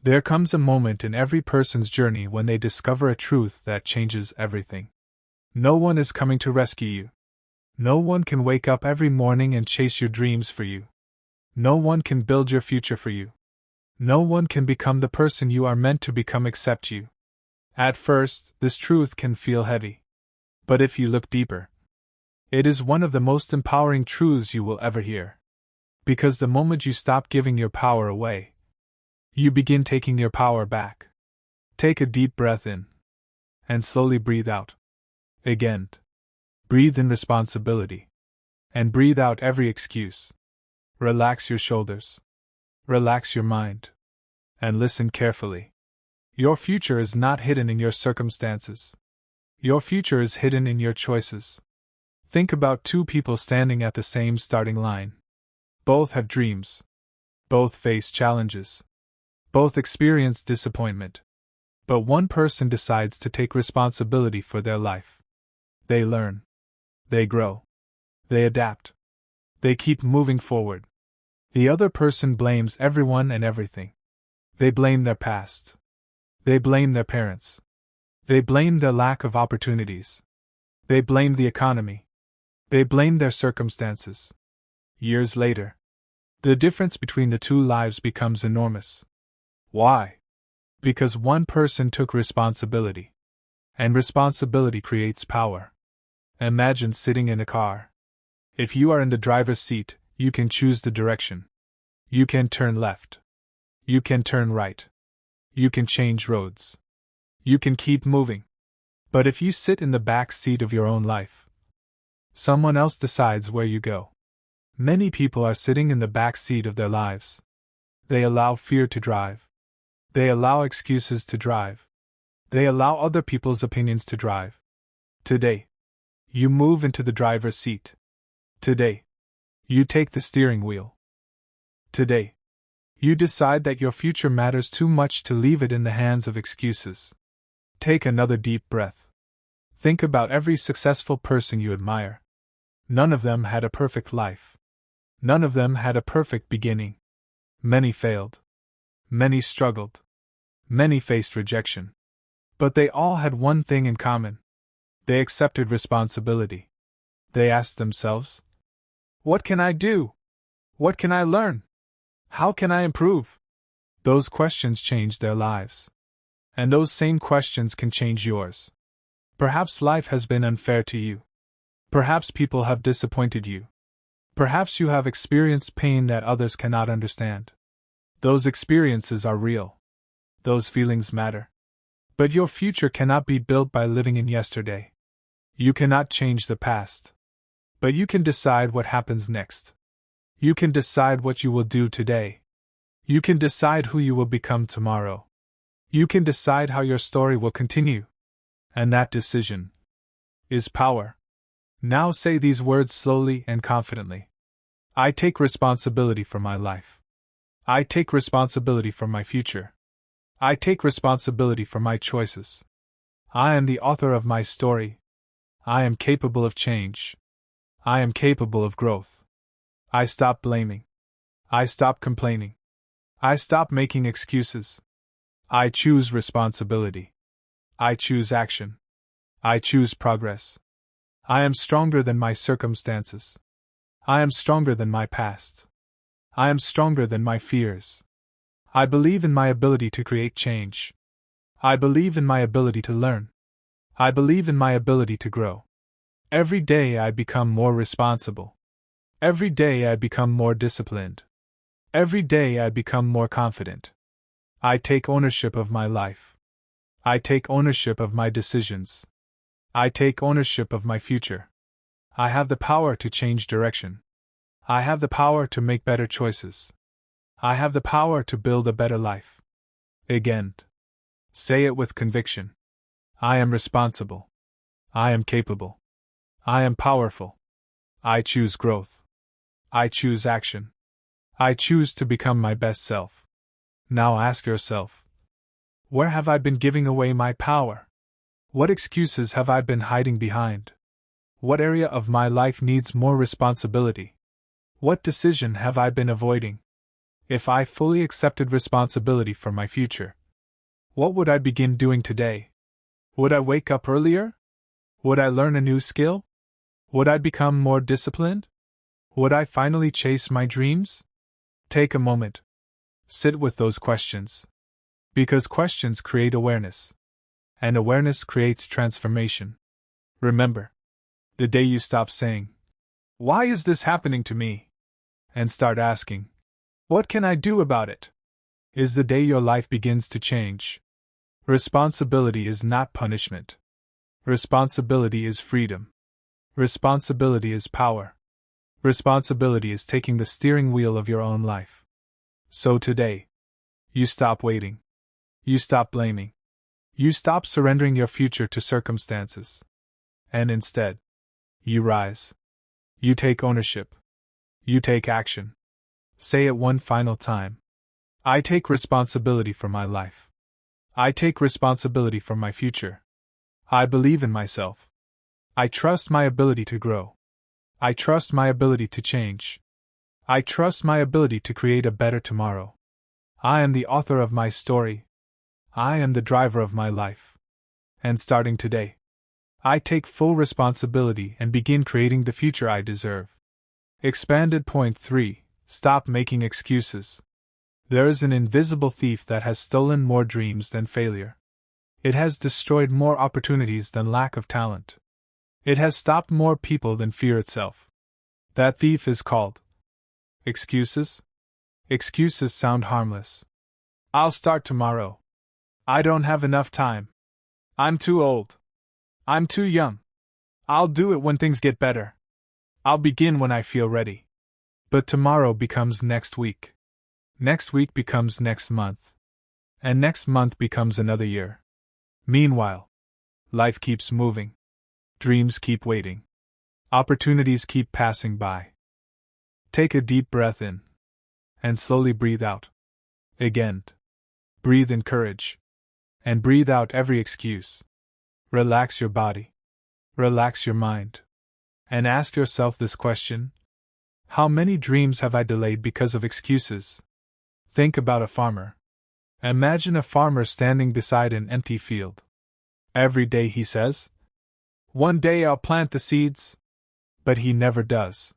There comes a moment in every person's journey when they discover a truth that changes everything. No one is coming to rescue you. No one can wake up every morning and chase your dreams for you. No one can build your future for you. No one can become the person you are meant to become except you. At first, this truth can feel heavy. But if you look deeper, it is one of the most empowering truths you will ever hear. Because the moment you stop giving your power away, you begin taking your power back. Take a deep breath in. And slowly breathe out. Again. Breathe in responsibility. And breathe out every excuse. Relax your shoulders. Relax your mind. And listen carefully. Your future is not hidden in your circumstances. Your future is hidden in your choices. Think about two people standing at the same starting line. Both have dreams. Both face challenges. Both experience disappointment. But one person decides to take responsibility for their life. They learn. They grow. They adapt. They keep moving forward. The other person blames everyone and everything. They blame their past. They blame their parents. They blame their lack of opportunities. They blame the economy. They blame their circumstances. Years later, the difference between the two lives becomes enormous. Why? Because one person took responsibility. And responsibility creates power. Imagine sitting in a car. If you are in the driver's seat, you can choose the direction. You can turn left. You can turn right. You can change roads. You can keep moving. But if you sit in the back seat of your own life, someone else decides where you go. Many people are sitting in the back seat of their lives. They allow fear to drive. They allow excuses to drive. They allow other people's opinions to drive. Today, you move into the driver's seat. Today, you take the steering wheel. Today, you decide that your future matters too much to leave it in the hands of excuses. Take another deep breath. Think about every successful person you admire. None of them had a perfect life. None of them had a perfect beginning. Many failed. Many struggled. Many faced rejection. But they all had one thing in common. They accepted responsibility. They asked themselves, "What can I do? What can I learn? How can I improve?" Those questions changed their lives. And those same questions can change yours. Perhaps life has been unfair to you. Perhaps people have disappointed you. Perhaps you have experienced pain that others cannot understand. Those experiences are real. Those feelings matter. But your future cannot be built by living in yesterday. You cannot change the past. But you can decide what happens next. You can decide what you will do today. You can decide who you will become tomorrow. You can decide how your story will continue. And that decision is power. Now say these words slowly and confidently. I take responsibility for my life. I take responsibility for my future. I take responsibility for my choices. I am the author of my story. I am capable of change. I am capable of growth. I stop blaming. I stop complaining. I stop making excuses. I choose responsibility. I choose action. I choose progress. I am stronger than my circumstances. I am stronger than my past. I am stronger than my fears. I believe in my ability to create change. I believe in my ability to learn. I believe in my ability to grow. Every day I become more responsible. Every day I become more disciplined. Every day I become more confident. I take ownership of my life. I take ownership of my decisions. I take ownership of my future. I have the power to change direction. I have the power to make better choices. I have the power to build a better life. Again. Say it with conviction. I am responsible. I am capable. I am powerful. I choose growth. I choose action. I choose to become my best self. Now ask yourself, where have I been giving away my power? What excuses have I been hiding behind? What area of my life needs more responsibility? What decision have I been avoiding? If I fully accepted responsibility for my future, what would I begin doing today? Would I wake up earlier? Would I learn a new skill? Would I become more disciplined? Would I finally chase my dreams? Take a moment. Sit with those questions. Because questions create awareness. And awareness creates transformation. Remember, the day you stop saying, "Why is this happening to me?" and start asking, "What can I do about it?" is the day your life begins to change. Responsibility is not punishment. Responsibility is freedom. Responsibility is power. Responsibility is taking the steering wheel of your own life. So today, you stop waiting. You stop blaming. You stop surrendering your future to circumstances. And instead, you rise. You take ownership. You take action. Say it one final time. I take responsibility for my life. I take responsibility for my future. I believe in myself. I trust my ability to grow. I trust my ability to change. I trust my ability to create a better tomorrow. I am the author of my story. I am the driver of my life. And starting today, I take full responsibility and begin creating the future I deserve. Expanded point 3. Stop making excuses. There is an invisible thief that has stolen more dreams than failure. It has destroyed more opportunities than lack of talent. It has stopped more people than fear itself. That thief is called excuses. Excuses sound harmless. I'll start tomorrow. I don't have enough time. I'm too old. I'm too young. I'll do it when things get better. I'll begin when I feel ready. But tomorrow becomes next week. Next week becomes next month. And next month becomes another year. Meanwhile, life keeps moving. Dreams keep waiting. Opportunities keep passing by. Take a deep breath in. And slowly breathe out. Again. Breathe in courage. And breathe out every excuse. Relax your body. Relax your mind. And ask yourself this question: how many dreams have I delayed because of excuses? Think about a farmer. Imagine a farmer standing beside an empty field. Every day he says, "One day I'll plant the seeds." But he never does.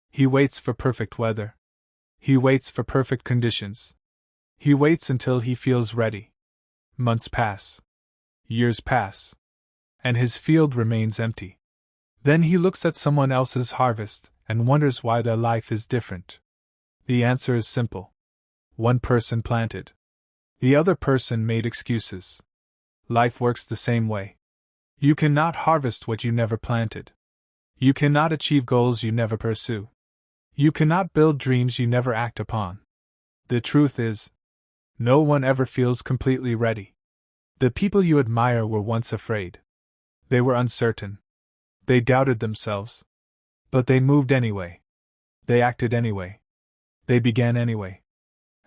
He waits for perfect weather. He waits for perfect conditions. He waits until he feels ready. Months pass. Years pass. And his field remains empty. Then he looks at someone else's harvest and wonders why their life is different. The answer is simple. One person planted. The other person made excuses. Life works the same way. You cannot harvest what you never planted. You cannot achieve goals you never pursue. You cannot build dreams you never act upon. The truth is, no one ever feels completely ready. The people you admire were once afraid. They were uncertain. They doubted themselves. But they moved anyway. They acted anyway. They began anyway.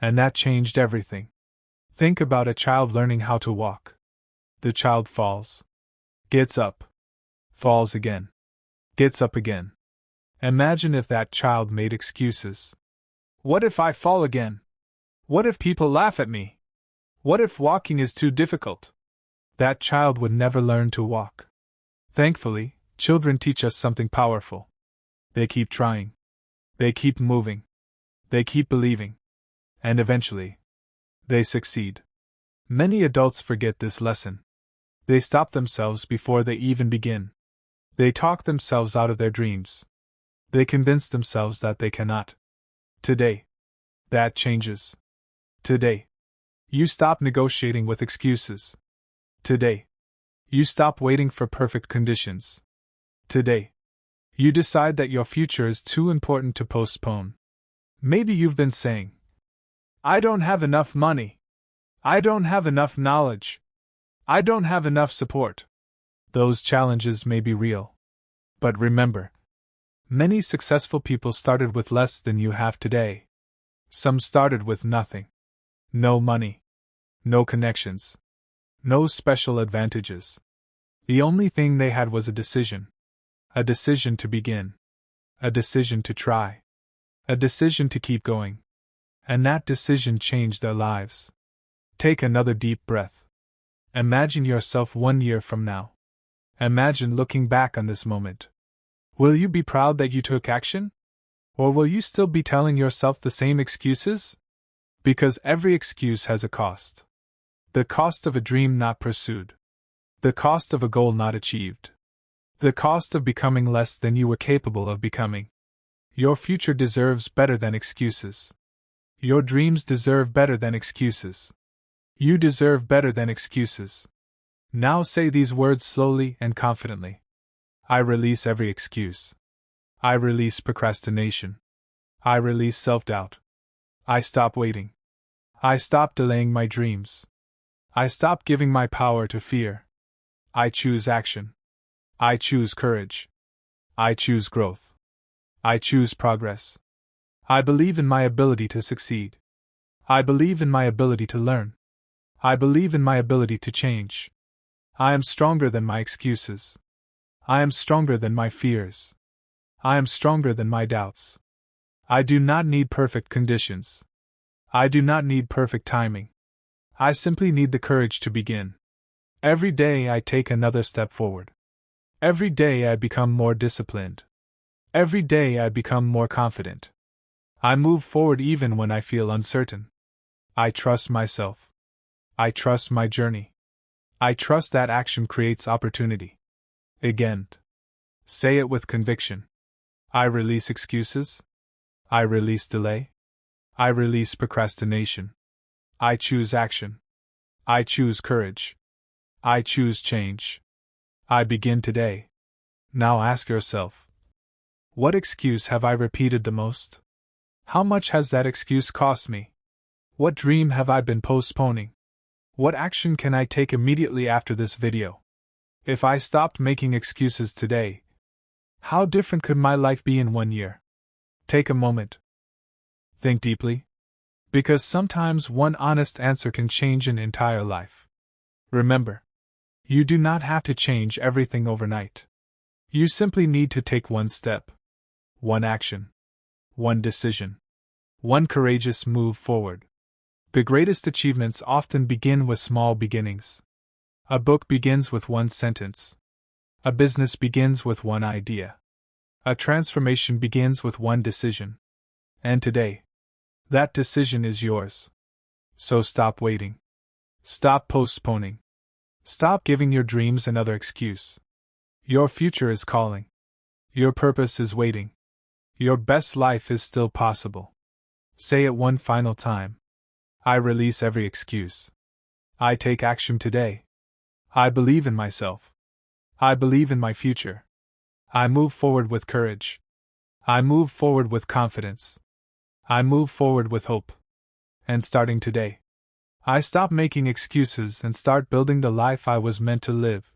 And that changed everything. Think about a child learning how to walk. The child falls. Gets up. Falls again. Gets up again. Imagine if that child made excuses. What if I fall again? What if people laugh at me? What if walking is too difficult? that child would never learn to walk. Thankfully, children teach us something powerful. They keep trying. They keep moving. They keep believing. And eventually, they succeed. Many adults forget this lesson. They stop themselves before they even begin. They talk themselves out of their dreams. They convince themselves that they cannot. Today, that changes. Today, you stop negotiating with excuses. Today, you stop waiting for perfect conditions. Today, you decide that your future is too important to postpone. Maybe you've been saying, I don't have enough money. I don't have enough knowledge. I don't have enough support. Those challenges may be real. But remember, many successful people started with less than you have today. Some started with nothing. No money. No connections. No special advantages. The only thing they had was a decision. A decision to begin. A decision to try. A decision to keep going. And that decision changed their lives. Take another deep breath. Imagine yourself 1 year from now. Imagine looking back on this moment. Will you be proud that you took action? Or will you still be telling yourself the same excuses? Because every excuse has a cost. The cost of a dream not pursued. The cost of a goal not achieved. The cost of becoming less than you were capable of becoming. Your future deserves better than excuses. Your dreams deserve better than excuses. You deserve better than excuses. Now say these words slowly and confidently. I release every excuse. I release procrastination. I release self-doubt. I stop waiting. I stop delaying my dreams. I stop giving my power to fear. I choose action. I choose courage. I choose growth. I choose progress. I believe in my ability to succeed. I believe in my ability to learn. I believe in my ability to change. I am stronger than my excuses. I am stronger than my fears. I am stronger than my doubts. I do not need perfect conditions. I do not need perfect timing. I simply need the courage to begin. Every day I take another step forward. Every day I become more disciplined. Every day I become more confident. I move forward even when I feel uncertain. I trust myself. I trust my journey. I trust that action creates opportunity. Again. Say it with conviction. I release excuses. I release delay. I release procrastination. I choose action. I choose courage. I choose change. I begin today. Now ask yourself, what excuse have I repeated the most? How much has that excuse cost me? What dream have I been postponing? What action can I take immediately after this video? If I stopped making excuses today, how different could my life be in 1 year? Take a moment. Think deeply. Because sometimes one honest answer can change an entire life. Remember, you do not have to change everything overnight. You simply need to take one step, one action, one decision, one courageous move forward. The greatest achievements often begin with small beginnings. A book begins with one sentence. A business begins with one idea. A transformation begins with one decision. And today, that decision is yours. So stop waiting. Stop postponing. Stop giving your dreams another excuse. Your future is calling. Your purpose is waiting. Your best life is still possible. Say it one final time. I release every excuse. I take action today. I believe in myself. I believe in my future. I move forward with courage. I move forward with confidence. I move forward with hope. And starting today, I stop making excuses and start building the life I was meant to live.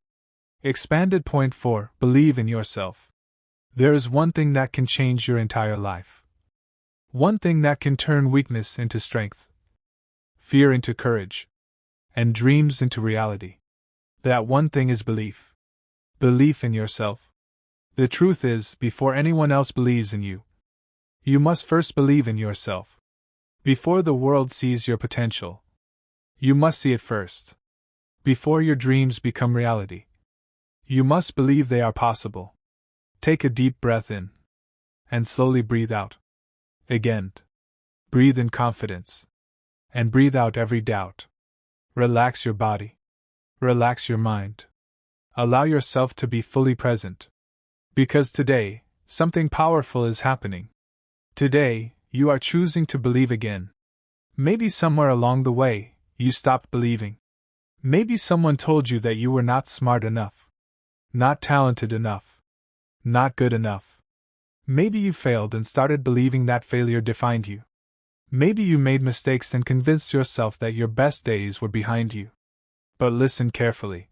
Expanded point 4. Believe in yourself. There is one thing that can change your entire life. One thing that can turn weakness into strength, fear into courage, and dreams into reality. That one thing is belief. Belief in yourself. The truth is, before anyone else believes in you, you must first believe in yourself. Before the world sees your potential, you must see it first. before your dreams become reality. You must believe they are possible. Take a deep breath in. And slowly breathe out. Again. Breathe in confidence. And breathe out every doubt. Relax your body. Relax your mind. Allow yourself to be fully present. Because today, something powerful is happening. Today, you are choosing to believe again. Maybe somewhere along the way, you stopped believing. Maybe someone told you that you were not smart enough. Not talented enough. Not good enough. Maybe you failed and started believing that failure defined you. Maybe you made mistakes and convinced yourself that your best days were behind you. But listen carefully.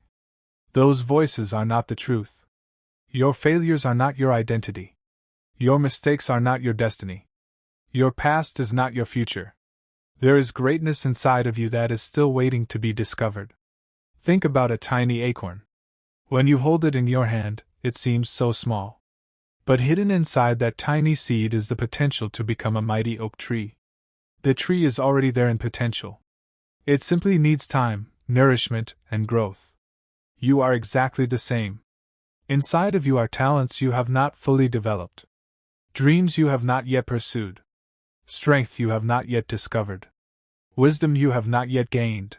Those voices are not the truth. Your failures are not your identity. Your mistakes are not your destiny. Your past is not your future. There is greatness inside of you that is still waiting to be discovered. Think about a tiny acorn. When you hold it in your hand, it seems so small. But hidden inside that tiny seed is the potential to become a mighty oak tree. The tree is already there in potential. It simply needs time, nourishment, and growth. You are exactly the same. Inside of you are talents you have not fully developed. Dreams you have not yet pursued. Strength you have not yet discovered. Wisdom you have not yet gained.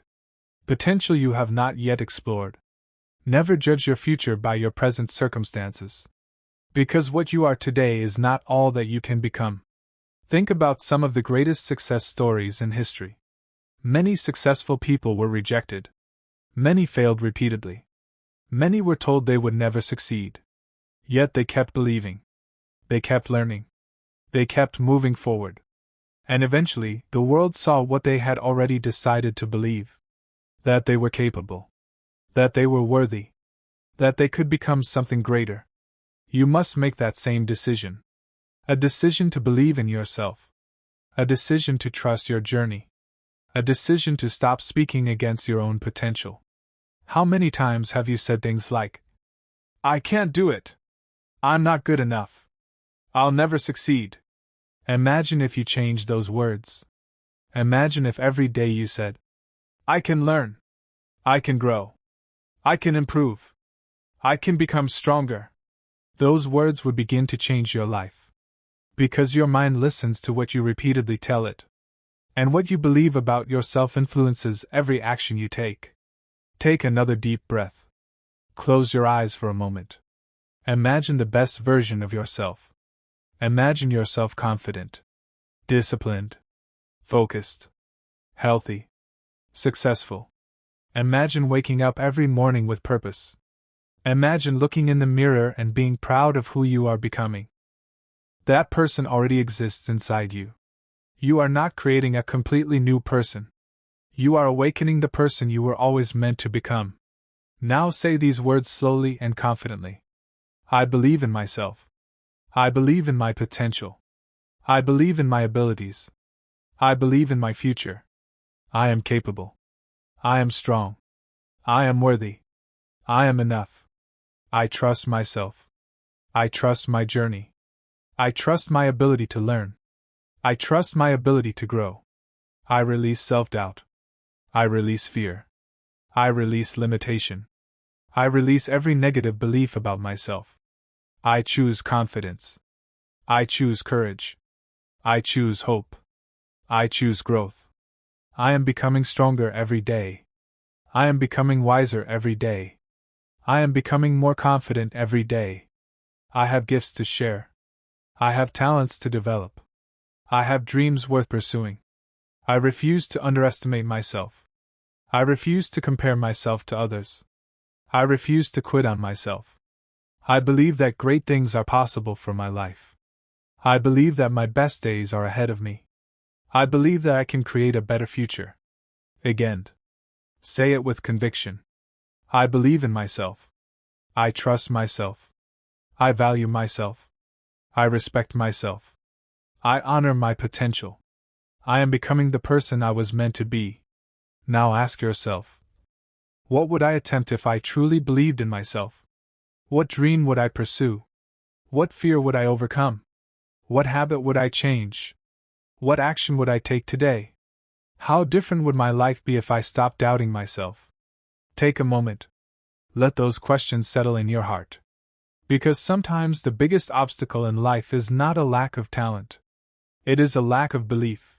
Potential you have not yet explored. Never judge your future by your present circumstances. Because what you are today is not all that you can become. Think about some of the greatest success stories in history. Many successful people were rejected. Many failed repeatedly. Many were told they would never succeed. Yet they kept believing. They kept learning. They kept moving forward. And eventually, the world saw what they had already decided to believe. That they were capable. That they were worthy. That they could become something greater. You must make that same decision. A decision to believe in yourself. A decision to trust your journey. A decision to stop speaking against your own potential. How many times have you said things like, "I can't do it. I'm not good enough. I'll never succeed"? Imagine if you changed those words. Imagine if every day you said, "I can learn. I can grow. I can improve. I can become stronger." Those words would begin to change your life. Because your mind listens to what you repeatedly tell it. And what you believe about yourself influences every action you take. Take another deep breath. Close your eyes for a moment. Imagine the best version of yourself. Imagine yourself confident, disciplined, focused, healthy, successful. Imagine waking up every morning with purpose. Imagine looking in the mirror and being proud of who you are becoming. That person already exists inside you. You are not creating a completely new person. You are awakening the person you were always meant to become. Now say these words slowly and confidently. I believe in myself. I believe in my potential. I believe in my abilities. I believe in my future. I am capable. I am strong. I am worthy. I am enough. I trust myself. I trust my journey. I trust my ability to learn. I trust my ability to grow. I release self-doubt. I release fear. I release limitation. I release every negative belief about myself. I choose confidence. I choose courage. I choose hope. I choose growth. I am becoming stronger every day. I am becoming wiser every day. I am becoming more confident every day. I have gifts to share. I have talents to develop. I have dreams worth pursuing. I refuse to underestimate myself. I refuse to compare myself to others. I refuse to quit on myself. I believe that great things are possible for my life. I believe that my best days are ahead of me. I believe that I can create a better future. Again. Say it with conviction. I believe in myself. I trust myself. I value myself. I respect myself. I honor my potential. I am becoming the person I was meant to be. Now ask yourself, what would I attempt if I truly believed in myself? What dream would I pursue? What fear would I overcome? What habit would I change? What action would I take today? How different would my life be if I stopped doubting myself? Take a moment. Let those questions settle in your heart. Because sometimes the biggest obstacle in life is not a lack of talent. It is a lack of belief.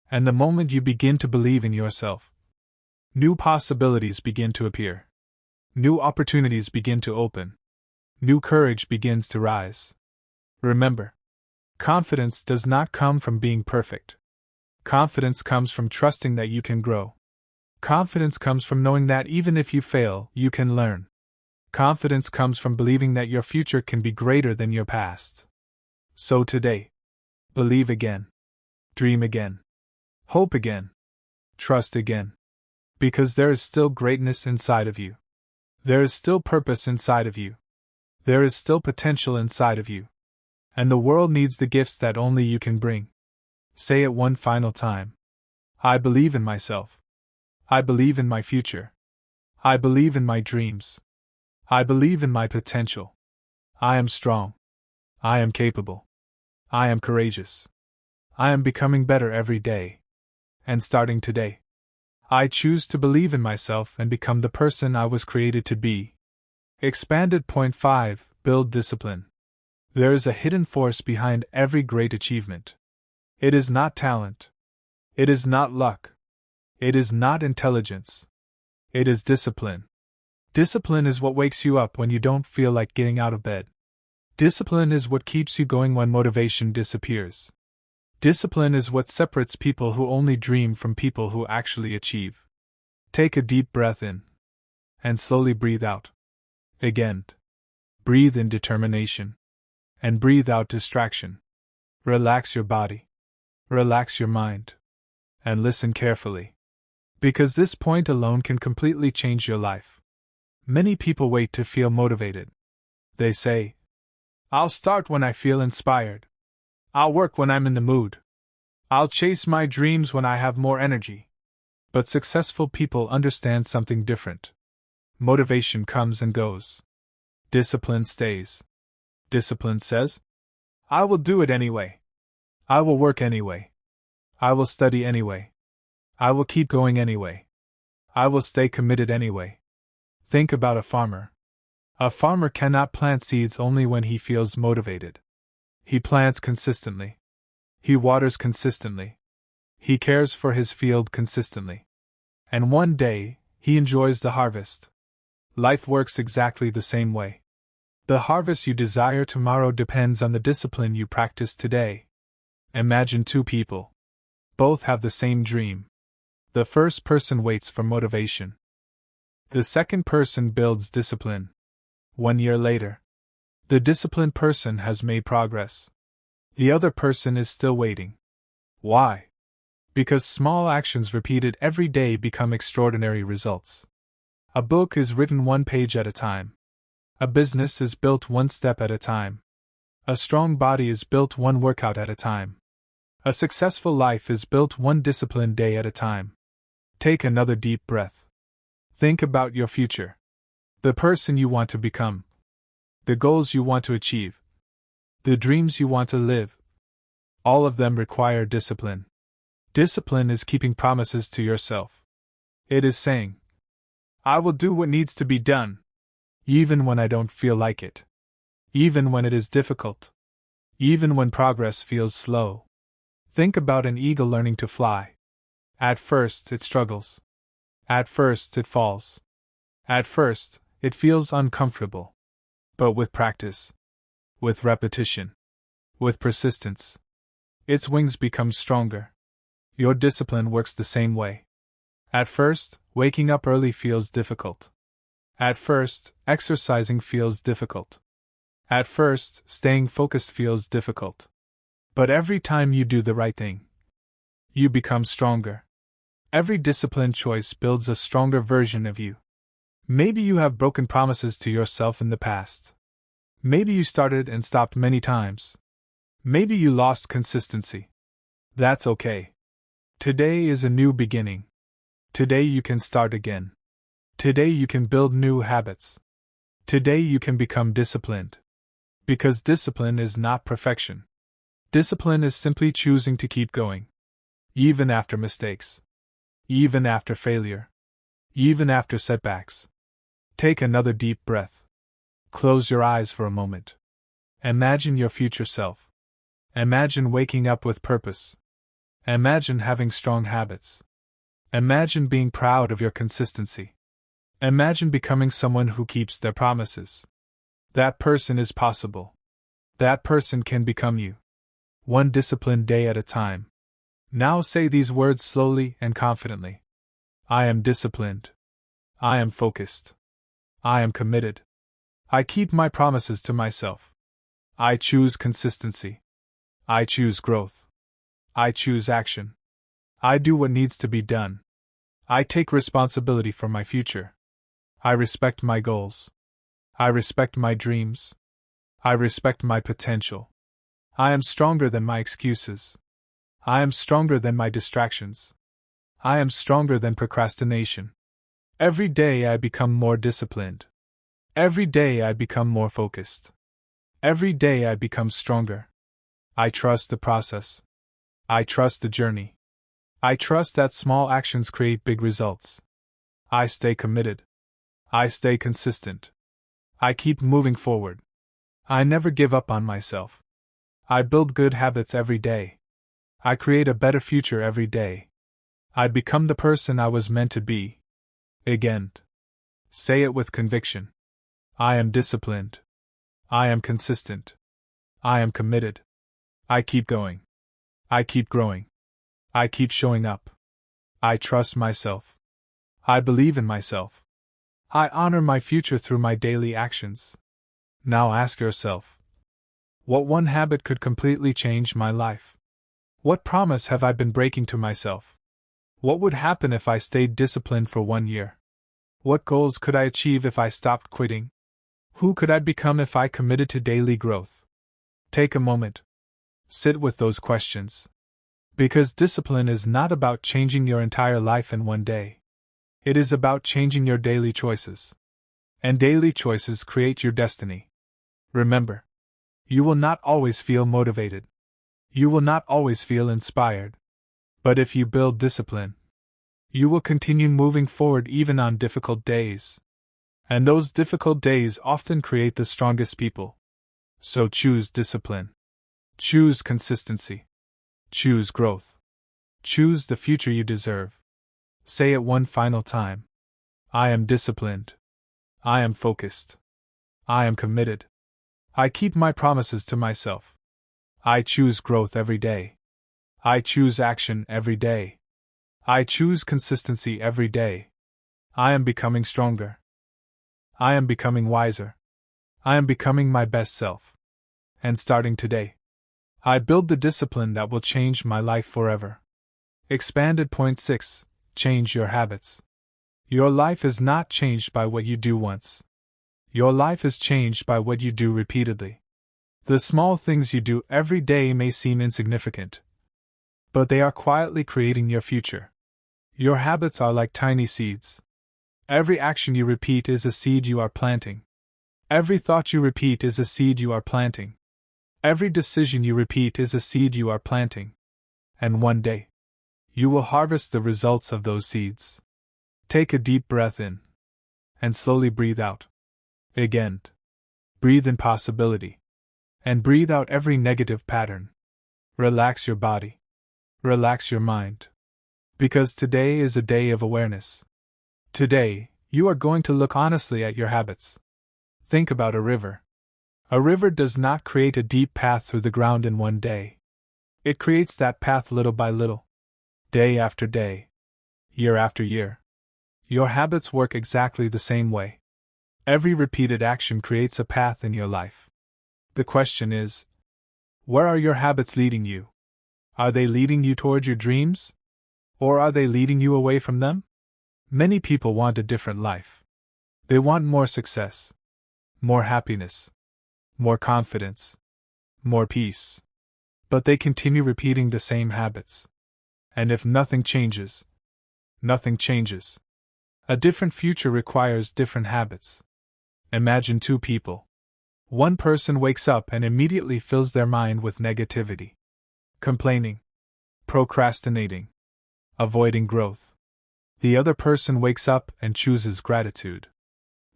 And the moment you begin to believe in yourself, new possibilities begin to appear. New opportunities begin to open. New courage begins to rise. Remember, confidence does not come from being perfect. Confidence comes from trusting that you can grow. Confidence comes from knowing that even if you fail, you can learn. Confidence comes from believing that your future can be greater than your past. So today, believe again. Dream again. Hope again. Trust again. Because there is still greatness inside of you. There is still purpose inside of you. There is still potential inside of you. And the world needs the gifts that only you can bring. Say it one final time. I believe in myself. I believe in my future. I believe in my dreams. I believe in my potential. I am strong. I am capable. I am courageous. I am becoming better every day. And starting today, I choose to believe in myself and become the person I was created to be. Expanded point 5. Build discipline. There is a hidden force behind every great achievement. It is not talent. It is not luck. It is not intelligence. It is discipline. Discipline is what wakes you up when you don't feel like getting out of bed. Discipline is what keeps you going when motivation disappears. Discipline is what separates people who only dream from people who actually achieve. Take a deep breath in. And slowly breathe out. Again. Breathe in determination. And breathe out distraction. Relax your body. Relax your mind. And listen carefully. Because this point alone can completely change your life. Many people wait to feel motivated. They say, I'll start when I feel inspired. I'll work when I'm in the mood. I'll chase my dreams when I have more energy. But successful people understand something different. Motivation comes and goes. Discipline stays. Discipline says, I will do it anyway. I will work anyway. I will study anyway. I will keep going anyway. I will stay committed anyway. Think about a farmer. A farmer cannot plant seeds only when he feels motivated. He plants consistently. He waters consistently. He cares for his field consistently. And one day, he enjoys the harvest. Life works exactly the same way. The harvest you desire tomorrow depends on the discipline you practice today. Imagine two people. Both have the same dream. The first person waits for motivation. The second person builds discipline. 1 year later, the disciplined person has made progress. The other person is still waiting. Why? Because small actions repeated every day become extraordinary results. A book is written 1 page at a time. A business is built 1 step at a time. A strong body is built 1 workout at a time. A successful life is built 1 disciplined day at a time. Take another deep breath. Think about your future. The person you want to become. The goals you want to achieve. The dreams you want to live. All of them require discipline. Discipline is keeping promises to yourself. It is saying, I will do what needs to be done, even when I don't feel like it. Even when it is difficult. Even when progress feels slow. Think about an eagle learning to fly. At first, it struggles. At first, it falls. At first, it feels uncomfortable. But with practice, with repetition, with persistence, its wings become stronger. Your discipline works the same way. At first, waking up early feels difficult. At first, exercising feels difficult. At first, staying focused feels difficult. But every time you do the right thing, you become stronger. Every disciplined choice builds a stronger version of you. Maybe you have broken promises to yourself in the past. Maybe you started and stopped many times. Maybe you lost consistency. That's okay. Today is a new beginning. Today you can start again. Today you can build new habits. Today you can become disciplined. Because discipline is not perfection. Discipline is simply choosing to keep going. Even after mistakes. Even after failure. even after setbacks. Take another deep breath. Close your eyes for a moment. Imagine your future self. Imagine waking up with purpose. Imagine having strong habits. Imagine being proud of your consistency. Imagine becoming someone who keeps their promises. That person is possible. That person can become you. One disciplined day at a time. Now say these words slowly and confidently. I am disciplined. I am focused. I am committed. I keep my promises to myself. I choose consistency. I choose growth. I choose action. I do what needs to be done. I take responsibility for my future. I respect my goals. I respect my dreams. I respect my potential. I am stronger than my excuses. I am stronger than my distractions. I am stronger than procrastination. Every day I become more disciplined. Every day I become more focused. Every day I become stronger. I trust the process. I trust the journey. I trust that small actions create big results. I stay committed. I stay consistent. I keep moving forward. I never give up on myself. I build good habits every day. I create a better future every day. I become the person I was meant to be. Again. Say it with conviction. I am disciplined. I am consistent. I am committed. I keep going. I keep growing. I keep showing up. I trust myself. I believe in myself. I honor my future through my daily actions. Now ask yourself, what one habit could completely change my life? What promise have I been breaking to myself? What would happen if I stayed disciplined for 1 year? What goals could I achieve if I stopped quitting? Who could I become if I committed to daily growth? Take a moment. Sit with those questions. Because discipline is not about changing your entire life in 1 day. It is about changing your daily choices. And daily choices create your destiny. Remember, you will not always feel motivated. You will not always feel inspired. But if you build discipline, you will continue moving forward even on difficult days. And those difficult days often create the strongest people. So choose discipline. Choose consistency. Choose growth. Choose the future you deserve. Say it one final time. I am disciplined. I am focused. I am committed. I keep my promises to myself. I choose growth every day. I choose action every day. I choose consistency every day. I am becoming stronger. I am becoming wiser. I am becoming my best self. And starting today, I build the discipline that will change my life forever. Expanded point 6. Change your habits. Your life is not changed by what you do once. Your life is changed by what you do repeatedly. The small things you do every day may seem insignificant, but they are quietly creating your future. Your habits are like tiny seeds. Every action you repeat is a seed you are planting. Every thought you repeat is a seed you are planting. Every decision you repeat is a seed you are planting. And one day, you will harvest the results of those seeds. Take a deep breath in. And slowly breathe out. Again. Breathe in possibility. And breathe out every negative pattern. Relax your body. Relax your mind. Because today is a day of awareness. Today, you are going to look honestly at your habits. Think about a river. A river does not create a deep path through the ground in 1 day. It creates that path little by little. Day after day. Year after year. Your habits work exactly the same way. Every repeated action creates a path in your life. The question is, where are your habits leading you? Are they leading you toward your dreams? Or are they leading you away from them? Many people want a different life. They want more success, more happiness, more confidence, more peace. But they continue repeating the same habits. And if nothing changes, nothing changes. A different future requires different habits. Imagine 2 people. One person wakes up and immediately fills their mind with negativity, complaining, procrastinating, avoiding growth. The other person wakes up and chooses gratitude,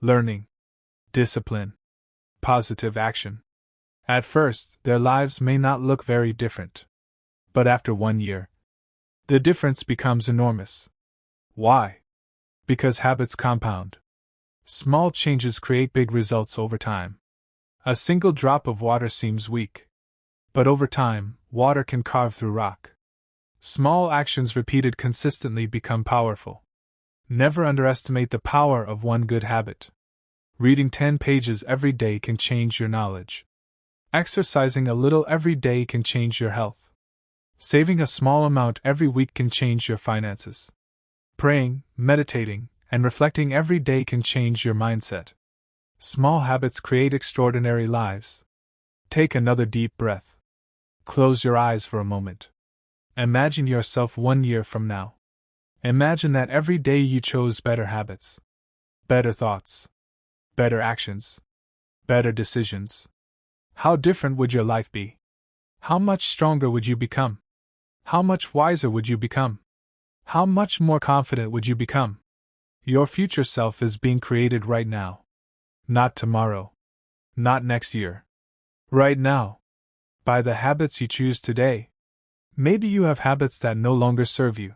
learning, discipline, positive action. At first, their lives may not look very different. But after 1 year, the difference becomes enormous. Why? Because habits compound. Small changes create big results over time. A single drop of water seems weak. But over time, water can carve through rock. Small actions repeated consistently become powerful. Never underestimate the power of one good habit. Reading 10 pages every day can change your knowledge. Exercising a little every day can change your health. Saving a small amount every week can change your finances. Praying, meditating, and reflecting every day can change your mindset. Small habits create extraordinary lives. Take another deep breath. Close your eyes for a moment. Imagine yourself 1 year from now. Imagine that every day you chose better habits, better thoughts, better actions, better decisions. How different would your life be? How much stronger would you become? How much wiser would you become? How much more confident would you become? Your future self is being created right now. Not tomorrow. Not next year. Right now. By the habits you choose today. Maybe you have habits that no longer serve you.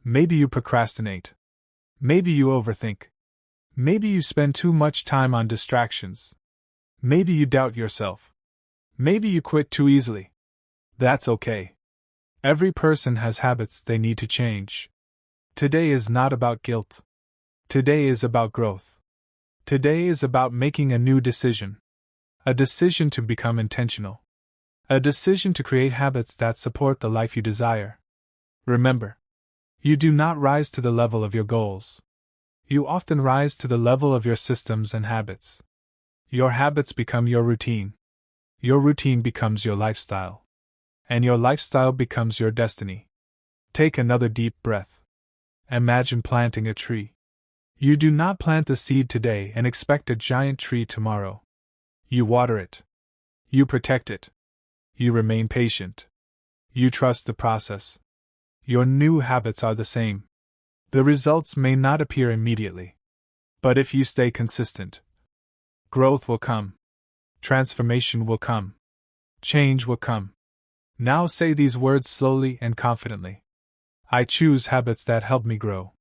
Maybe you procrastinate. Maybe you overthink. Maybe you spend too much time on distractions. Maybe you doubt yourself. Maybe you quit too easily. That's okay. Every person has habits they need to change. Today is not about guilt. Today is about growth. Today is about making a new decision. A decision to become intentional. A decision to create habits that support the life you desire. Remember, you do not rise to the level of your goals. You often rise to the level of your systems and habits. Your habits become your routine. Your routine becomes your lifestyle. And your lifestyle becomes your destiny. Take another deep breath. Imagine planting a tree. You do not plant the seed today and expect a giant tree tomorrow. You water it. You protect it. You remain patient. You trust the process. Your new habits are the same. The results may not appear immediately. But if you stay consistent, growth will come. Transformation will come. Change will come. Now say these words slowly and confidently. I choose habits that help me grow.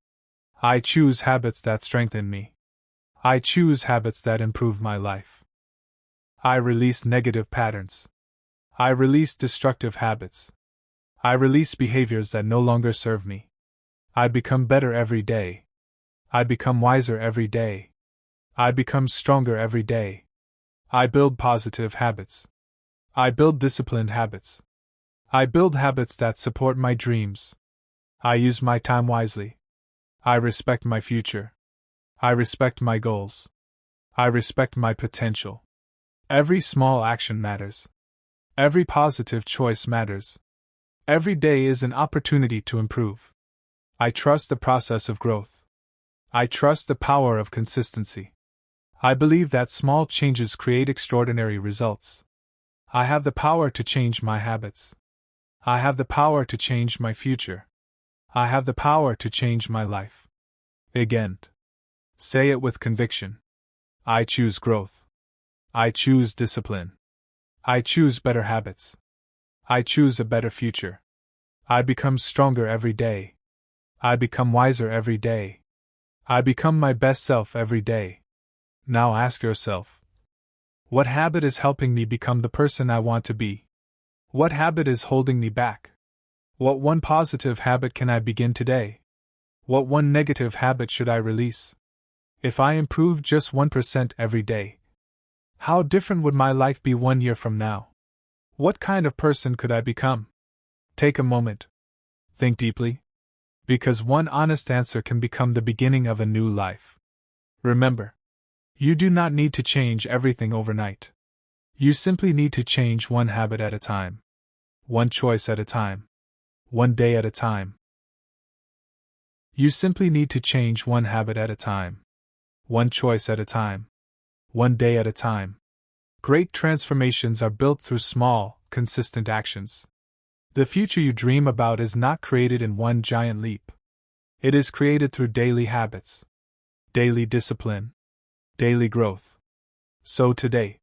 I choose habits that strengthen me. I choose habits that improve my life. I release negative patterns. I release destructive habits. I release behaviors that no longer serve me. I become better every day. I become wiser every day. I become stronger every day. I build positive habits. I build disciplined habits. I build habits that support my dreams. I use my time wisely. I respect my future. I respect my goals. I respect my potential. Every small action matters. Every positive choice matters. Every day is an opportunity to improve. I trust the process of growth. I trust the power of consistency. I believe that small changes create extraordinary results. I have the power to change my habits. I have the power to change my future. I have the power to change my life. Again. Say it with conviction. I choose growth. I choose discipline. I choose better habits. I choose a better future. I become stronger every day. I become wiser every day. I become my best self every day. Now ask yourself, what habit is helping me become the person I want to be? What habit is holding me back? What one positive habit can I begin today? What one negative habit should I release? If I improve just 1% every day, how different would my life be 1 year from now? What kind of person could I become? Take a moment. Think deeply. Because one honest answer can become the beginning of a new life. Remember, you do not need to change everything overnight. You simply need to change one habit at a time. One choice at a time. One day at a time. You simply need to change one habit at a time. One choice at a time. One day at a time. Great transformations are built through small, consistent actions. The future you dream about is not created in one giant leap. It is created through daily habits, daily discipline, daily growth. So today,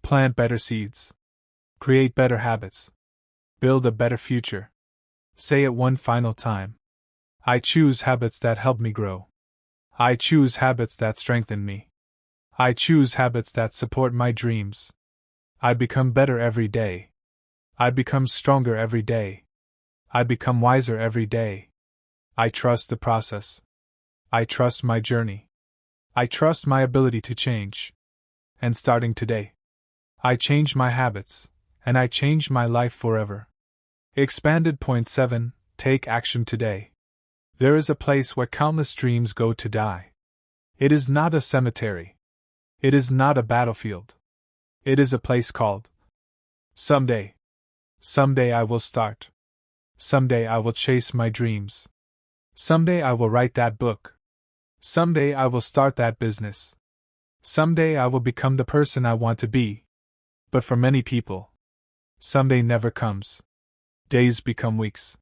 plant better seeds, create better habits, build a better future. Say it one final time. I choose habits that help me grow. I choose habits that strengthen me. I choose habits that support my dreams. I become better every day. I become stronger every day. I become wiser every day. I trust the process. I trust my journey. I trust my ability to change. And starting today, I change my habits, and I change my life forever. Expanded point 7. Take action today. There is a place where countless dreams go to die. It is not a cemetery. It is not a battlefield. It is a place called someday. Someday I will start. Someday I will chase my dreams. Someday I will write that book. Someday I will start that business. Someday I will become the person I want to be. But for many people, someday never comes. Days become weeks.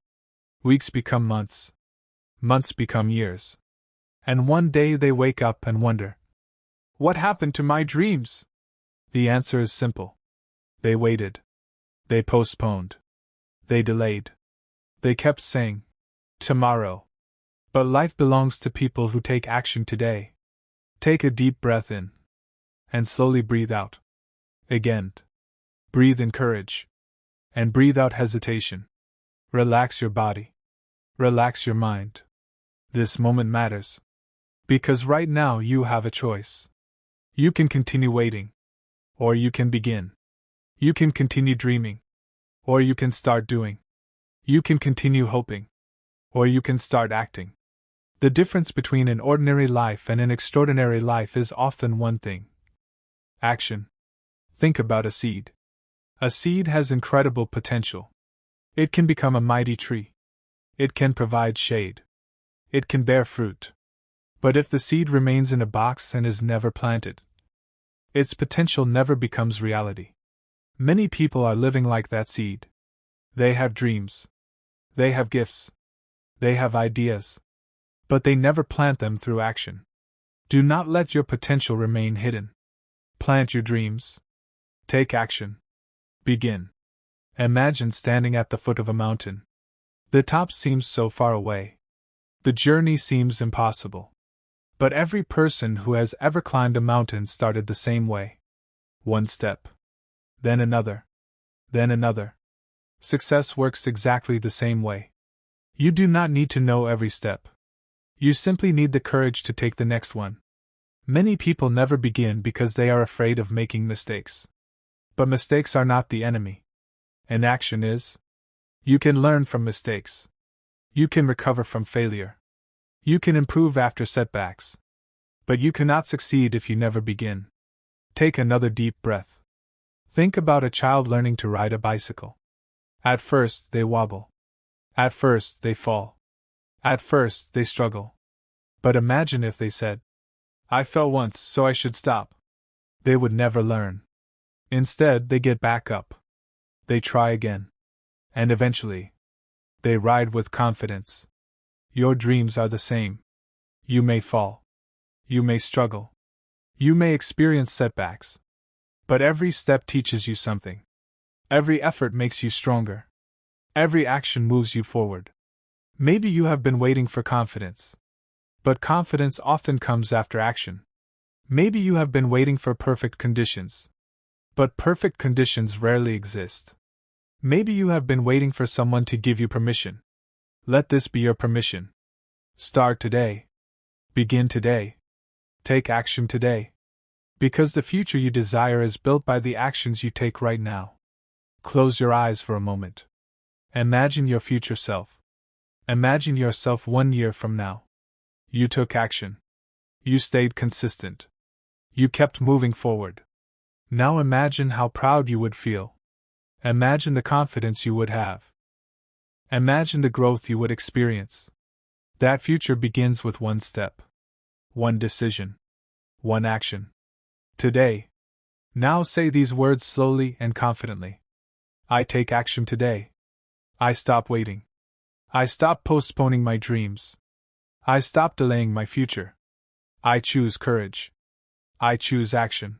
Weeks become months. Months become years. And one day they wake up and wonder, what happened to my dreams? The answer is simple. They waited. They postponed. They delayed. They kept saying, tomorrow. But life belongs to people who take action today. Take a deep breath in. And slowly breathe out. Again. Breathe in courage. And breathe out hesitation. Relax your body. Relax your mind. This moment matters. Because right now you have a choice. You can continue waiting. Or you can begin. You can continue dreaming. Or you can start doing. You can continue hoping. Or you can start acting. The difference between an ordinary life and an extraordinary life is often one thing. Action. Think about a seed. A seed has incredible potential. It can become a mighty tree. It can provide shade. It can bear fruit. But if the seed remains in a box and is never planted, its potential never becomes reality. Many people are living like that seed. They have dreams. They have gifts. They have ideas. But they never plant them through action. Do not let your potential remain hidden. Plant your dreams. Take action. Begin. Imagine standing at the foot of a mountain. The top seems so far away. The journey seems impossible. But every person who has ever climbed a mountain started the same way. One step. Then another. Then another. Success works exactly the same way. You do not need to know every step. You simply need the courage to take the next one. Many people never begin because they are afraid of making mistakes. But mistakes are not the enemy. And action is. You can learn from mistakes. You can recover from failure. You can improve after setbacks. But you cannot succeed if you never begin. Take another deep breath. Think about a child learning to ride a bicycle. At first, they wobble. At first, they fall. At first, they struggle. But imagine if they said, I fell once, so I should stop. They would never learn. Instead, they get back up. They try again. And eventually, they ride with confidence. Your dreams are the same. You may fall. You may struggle. You may experience setbacks. But every step teaches you something. Every effort makes you stronger. Every action moves you forward. Maybe you have been waiting for confidence. But confidence often comes after action. Maybe you have been waiting for perfect conditions. But perfect conditions rarely exist. Maybe you have been waiting for someone to give you permission. Let this be your permission. Start today. Begin today. Take action today. Because the future you desire is built by the actions you take right now. Close your eyes for a moment. Imagine your future self. Imagine yourself 1 year from now. You took action. You stayed consistent. You kept moving forward. Now imagine how proud you would feel. Imagine the confidence you would have. Imagine the growth you would experience. That future begins with one step. One decision. One action. Today. Now say these words slowly and confidently. I take action today. I stop waiting. I stop postponing my dreams. I stop delaying my future. I choose courage. I choose action.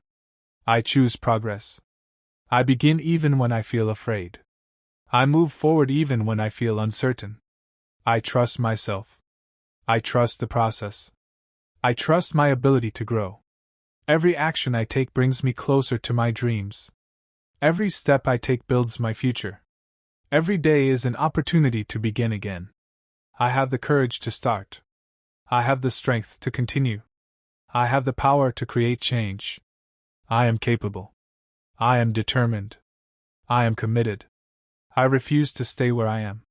I choose progress. I begin even when I feel afraid. I move forward even when I feel uncertain. I trust myself. I trust the process. I trust my ability to grow. Every action I take brings me closer to my dreams. Every step I take builds my future. Every day is an opportunity to begin again. I have the courage to start. I have the strength to continue. I have the power to create change. I am capable. I am determined. I am committed. I refuse to stay where I am.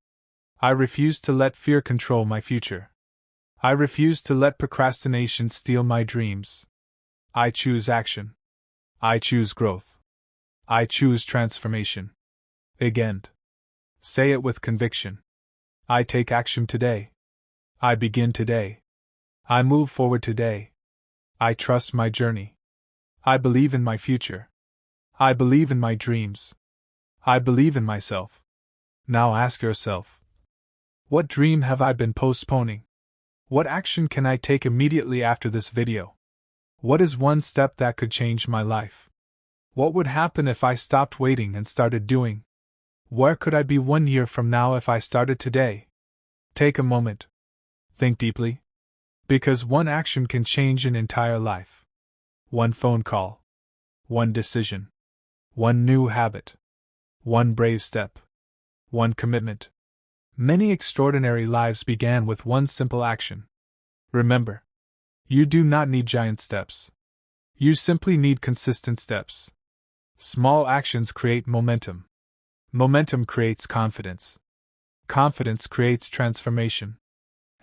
I refuse to let fear control my future. I refuse to let procrastination steal my dreams. I choose action. I choose growth. I choose transformation. Again. Say it with conviction. I take action today. I begin today. I move forward today. I trust my journey. I believe in my future. I believe in my dreams. I believe in myself. Now ask yourself, what dream have I been postponing? What action can I take immediately after this video? What is one step that could change my life? What would happen if I stopped waiting and started doing? Where could I be 1 year from now if I started today? Take a moment. Think deeply. Because one action can change an entire life. One phone call. One decision. One new habit. One brave step. One commitment. Many extraordinary lives began with one simple action. Remember, you do not need giant steps. You simply need consistent steps. Small actions create momentum. Momentum creates confidence. Confidence creates transformation.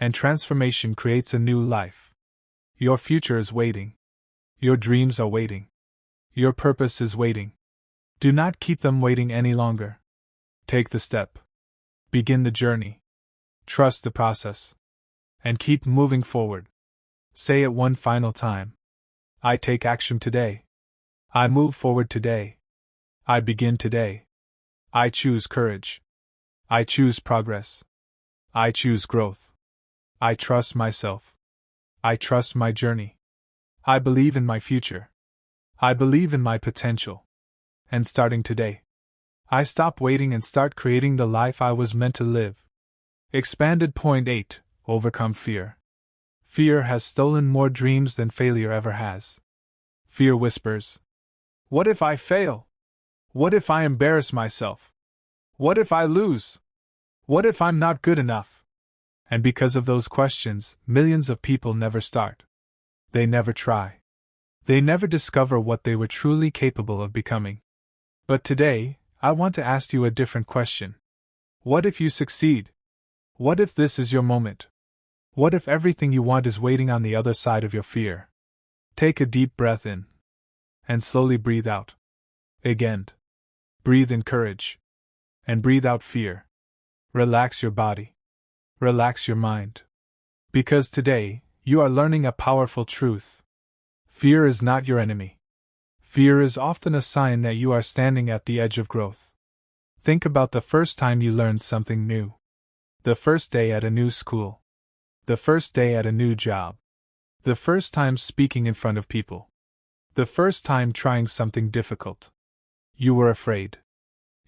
And transformation creates a new life. Your future is waiting. Your dreams are waiting. Your purpose is waiting. Do not keep them waiting any longer. Take the step. Begin the journey. Trust the process. And keep moving forward. Say it one final time. I take action today. I move forward today. I begin today. I choose courage. I choose progress. I choose growth. I trust myself. I trust my journey. I believe in my future. I believe in my potential. And starting today, I stop waiting and start creating the life I was meant to live. Expanded point 8. Overcome fear. Fear has stolen more dreams than failure ever has. Fear whispers, what if I fail? What if I embarrass myself? What if I lose? What if I'm not good enough? And because of those questions, millions of people never start. They never try. They never discover what they were truly capable of becoming. But today, I want to ask you a different question. What if you succeed? What if this is your moment? What if everything you want is waiting on the other side of your fear? Take a deep breath in. And slowly breathe out. Again. Breathe in courage. And breathe out fear. Relax your body. Relax your mind. Because today, you are learning a powerful truth. Fear is not your enemy. Fear is often a sign that you are standing at the edge of growth. Think about the first time you learned something new. The first day at a new school. The first day at a new job. The first time speaking in front of people. The first time trying something difficult. You were afraid.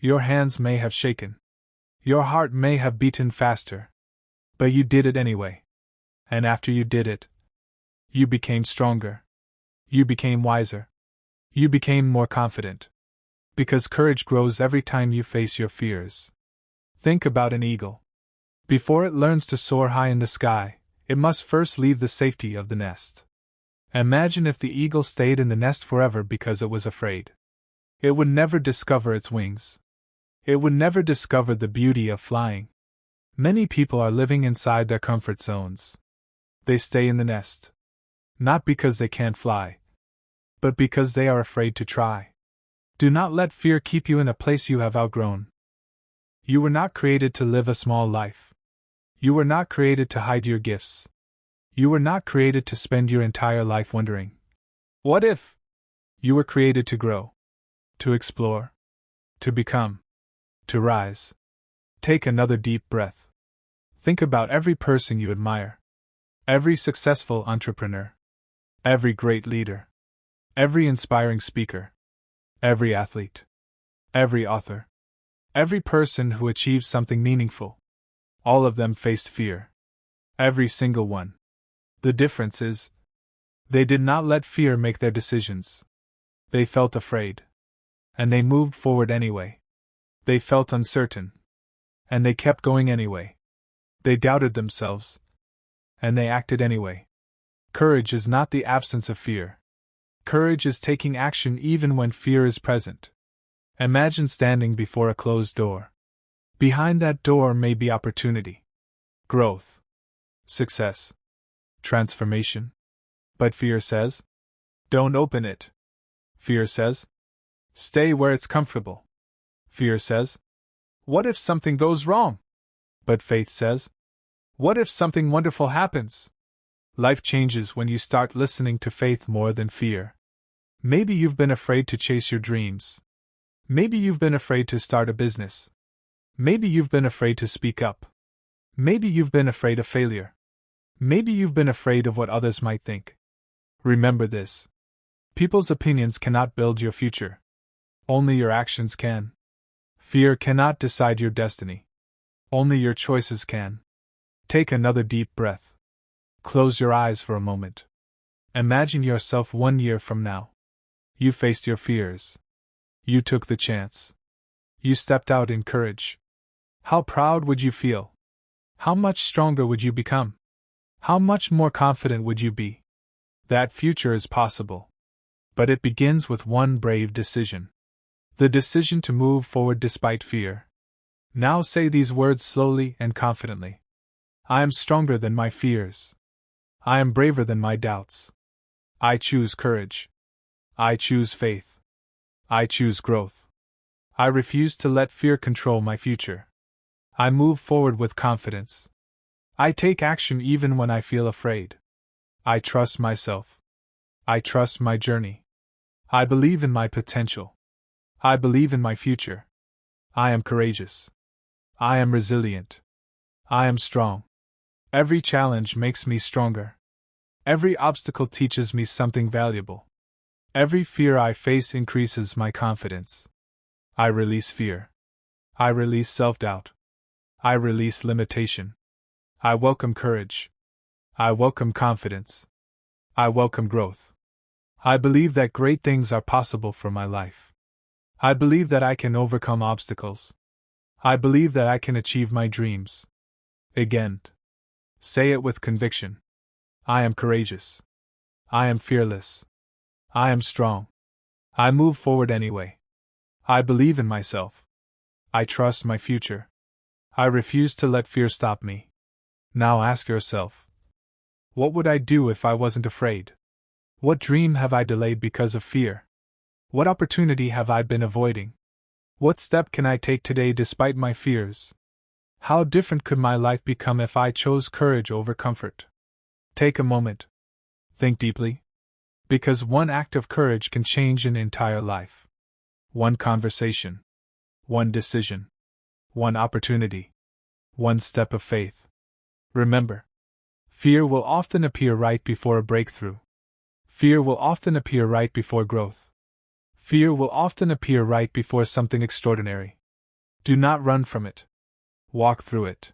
Your hands may have shaken. Your heart may have beaten faster. But you did it anyway. And after you did it, you became stronger. You became wiser. You became more confident. Because courage grows every time you face your fears. Think about an eagle. Before it learns to soar high in the sky, it must first leave the safety of the nest. Imagine if the eagle stayed in the nest forever because it was afraid. It would never discover its wings. It would never discover the beauty of flying. Many people are living inside their comfort zones. They stay in the nest. Not because they can't fly, but because they are afraid to try. Do not let fear keep you in a place you have outgrown. You were not created to live a small life. You were not created to hide your gifts. You were not created to spend your entire life wondering, what if? You were created to grow, to explore, to become, to rise. Take another deep breath. Think about every person you admire. Every successful entrepreneur, every great leader, every inspiring speaker, every athlete, every author, every person who achieved something meaningful, all of them faced fear. Every single one. The difference is, they did not let fear make their decisions. They felt afraid. And they moved forward anyway. They felt uncertain. And they kept going anyway. They doubted themselves. And they acted anyway. Courage is not the absence of fear. Courage is taking action even when fear is present. Imagine standing before a closed door. Behind that door may be opportunity, growth, success, transformation. But fear says, don't open it. Fear says, stay where it's comfortable. Fear says, what if something goes wrong? But faith says, what if something wonderful happens? Life changes when you start listening to faith more than fear. Maybe you've been afraid to chase your dreams. Maybe you've been afraid to start a business. Maybe you've been afraid to speak up. Maybe you've been afraid of failure. Maybe you've been afraid of what others might think. Remember this. People's opinions cannot build your future. Only your actions can. Fear cannot decide your destiny. Only your choices can. Take another deep breath. Close your eyes for a moment. Imagine yourself 1 year from now. You faced your fears. You took the chance. You stepped out in courage. How proud would you feel? How much stronger would you become? How much more confident would you be? That future is possible. But it begins with one brave decision. The decision to move forward despite fear. Now say these words slowly and confidently. I am stronger than my fears. I am braver than my doubts. I choose courage. I choose faith. I choose growth. I refuse to let fear control my future. I move forward with confidence. I take action even when I feel afraid. I trust myself. I trust my journey. I believe in my potential. I believe in my future. I am courageous. I am resilient. I am strong. Every challenge makes me stronger. Every obstacle teaches me something valuable. Every fear I face increases my confidence. I release fear. I release self-doubt. I release limitation. I welcome courage. I welcome confidence. I welcome growth. I believe that great things are possible for my life. I believe that I can overcome obstacles. I believe that I can achieve my dreams. Again. Say it with conviction. I am courageous. I am fearless. I am strong. I move forward anyway. I believe in myself. I trust my future. I refuse to let fear stop me. Now ask yourself, what would I do if I wasn't afraid? What dream have I delayed because of fear? What opportunity have I been avoiding? What step can I take today despite my fears? How different could my life become if I chose courage over comfort? Take a moment. Think deeply. Because one act of courage can change an entire life. One conversation. One decision. One opportunity. One step of faith. Remember, fear will often appear right before a breakthrough. Fear will often appear right before growth. Fear will often appear right before something extraordinary. Do not run from it. Walk through it.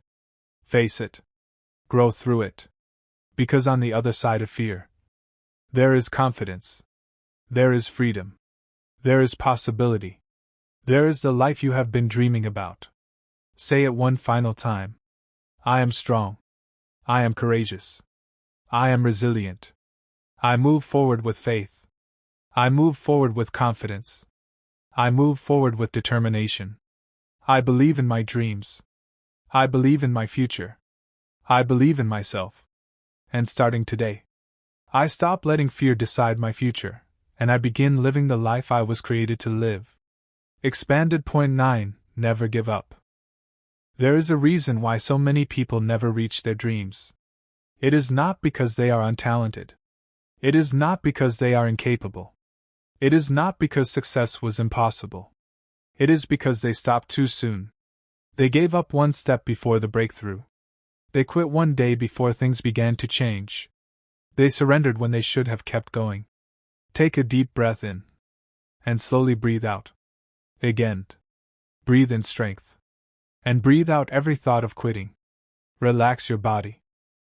Face it. Grow through it. Because on the other side of fear, there is confidence. There is freedom. There is possibility. There is the life you have been dreaming about. Say it one final time. I am strong. I am courageous. I am resilient. I move forward with faith. I move forward with confidence. I move forward with determination. I believe in my dreams. I believe in my future. I believe in myself. And starting today, I stop letting fear decide my future, and I begin living the life I was created to live. Expanded point 9. Never give up. There is a reason why so many people never reach their dreams. It is not because they are untalented. It is not because they are incapable. It is not because success was impossible. It is because they stopped too soon. They gave up one step before the breakthrough. They quit one day before things began to change. They surrendered when they should have kept going. Take a deep breath in. And slowly breathe out. Again. Breathe in strength. And breathe out every thought of quitting. Relax your body.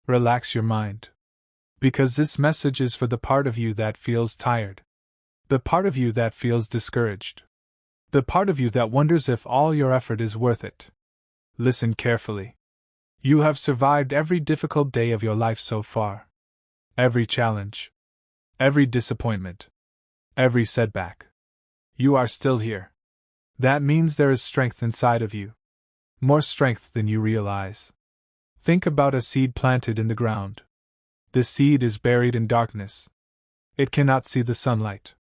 Relax your mind. Because this message is for the part of you that feels tired. The part of you that feels discouraged. The part of you that wonders if all your effort is worth it. Listen carefully. You have survived every difficult day of your life so far. Every challenge. Every disappointment. Every setback. You are still here. That means there is strength inside of you. More strength than you realize. Think about a seed planted in the ground. The seed is buried in darkness. It cannot see the sunlight.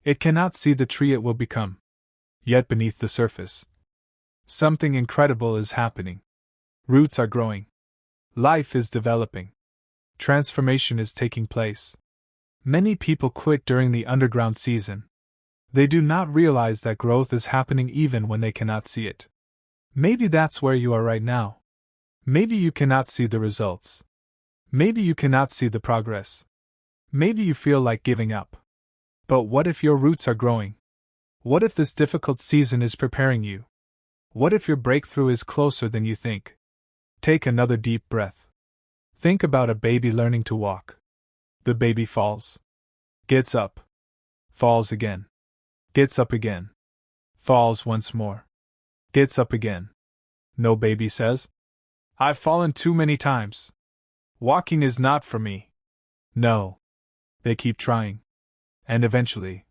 It cannot see the tree it will become. Yet beneath the surface, something incredible is happening. Roots are growing. Life is developing. Transformation is taking place. Many people quit during the underground season. They do not realize that growth is happening even when they cannot see it. Maybe that's where you are right now. Maybe you cannot see the results. Maybe you cannot see the progress. Maybe you feel like giving up. But what if your roots are growing? What if this difficult season is preparing you? What if your breakthrough is closer than you think? Take another deep breath. Think about a baby learning to walk. The baby falls. Gets up. Falls again. Gets up again. Falls once more. Gets up again. No baby says, "I've fallen too many times. Walking is not for me." No. They keep trying. And eventually,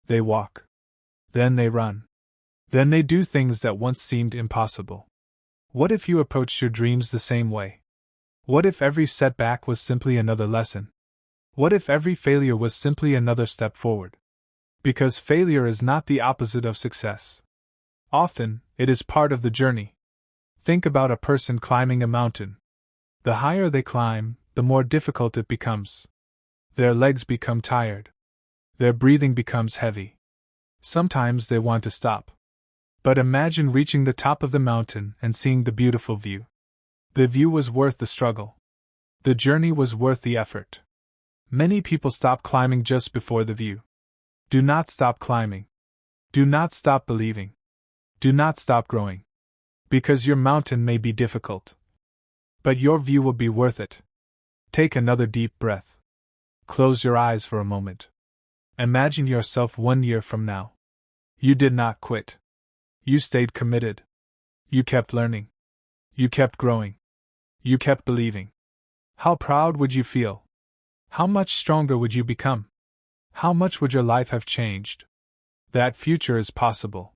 they walk. Then they run. Then they do things that once seemed impossible. What if you approached your dreams the same way? What if every setback was simply another lesson? What if every failure was simply another step forward? Because failure is not the opposite of success. Often, it is part of the journey. Think about a person climbing a mountain. The higher they climb, the more difficult it becomes. Their legs become tired. Their breathing becomes heavy. Sometimes they want to stop. But imagine reaching the top of the mountain and seeing the beautiful view. The view was worth the struggle. The journey was worth the effort. Many people stop climbing just before the view. Do not stop climbing. Do not stop believing. Do not stop growing. Because your mountain may be difficult. But your view will be worth it. Take another deep breath. Close your eyes for a moment. Imagine yourself 1 year from now. You did not quit. You stayed committed. You kept learning. You kept growing. You kept believing. How proud would you feel? How much stronger would you become? How much would your life have changed? That future is possible.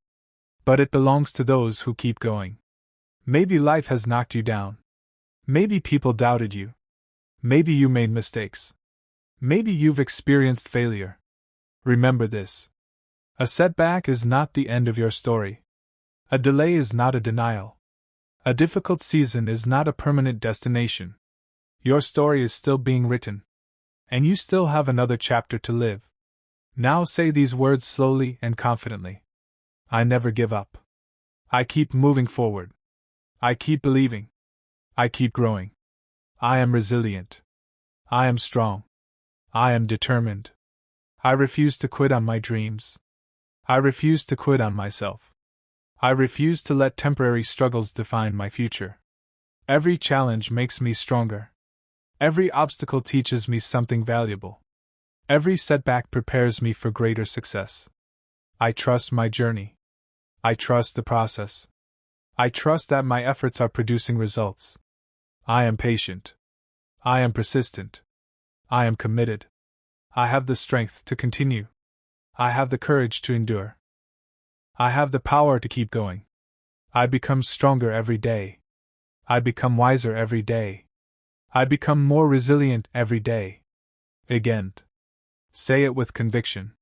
But it belongs to those who keep going. Maybe life has knocked you down. Maybe people doubted you. Maybe you made mistakes. Maybe you've experienced failure. Remember this. A setback is not the end of your story. A delay is not a denial. A difficult season is not a permanent destination. Your story is still being written. And you still have another chapter to live. Now say these words slowly and confidently. I never give up. I keep moving forward. I keep believing. I keep growing. I am resilient. I am strong. I am determined. I refuse to quit on my dreams. I refuse to quit on myself. I refuse to let temporary struggles define my future. Every challenge makes me stronger. Every obstacle teaches me something valuable. Every setback prepares me for greater success. I trust my journey. I trust the process. I trust that my efforts are producing results. I am patient. I am persistent. I am committed. I have the strength to continue. I have the courage to endure. I have the power to keep going. I become stronger every day. I become wiser every day. I become more resilient every day. Again. Say it with conviction.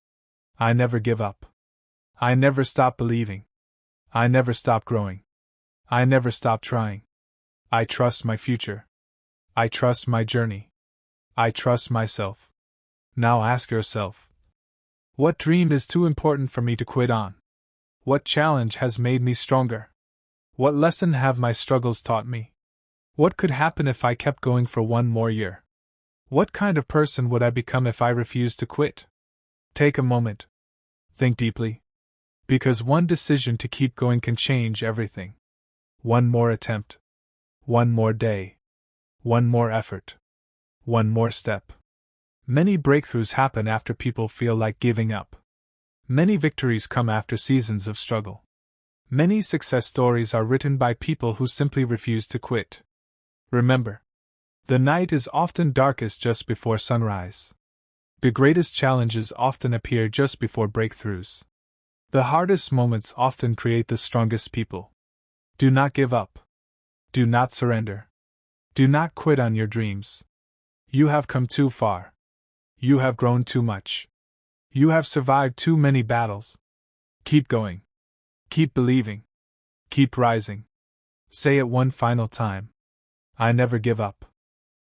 I never give up. I never stop believing. I never stop growing. I never stop trying. I trust my future. I trust my journey. I trust myself. Now ask yourself, what dream is too important for me to quit on? What challenge has made me stronger? What lesson have my struggles taught me? What could happen if I kept going for one more year? What kind of person would I become if I refused to quit? Take a moment. Think deeply. Because one decision to keep going can change everything. One more attempt. One more day. One more effort. One more step. Many breakthroughs happen after people feel like giving up. Many victories come after seasons of struggle. Many success stories are written by people who simply refuse to quit. Remember, the night is often darkest just before sunrise. The greatest challenges often appear just before breakthroughs. The hardest moments often create the strongest people. Do not give up. Do not surrender. Do not quit on your dreams. You have come too far. You have grown too much. You have survived too many battles. Keep going. Keep believing. Keep rising. Say it one final time. I never give up.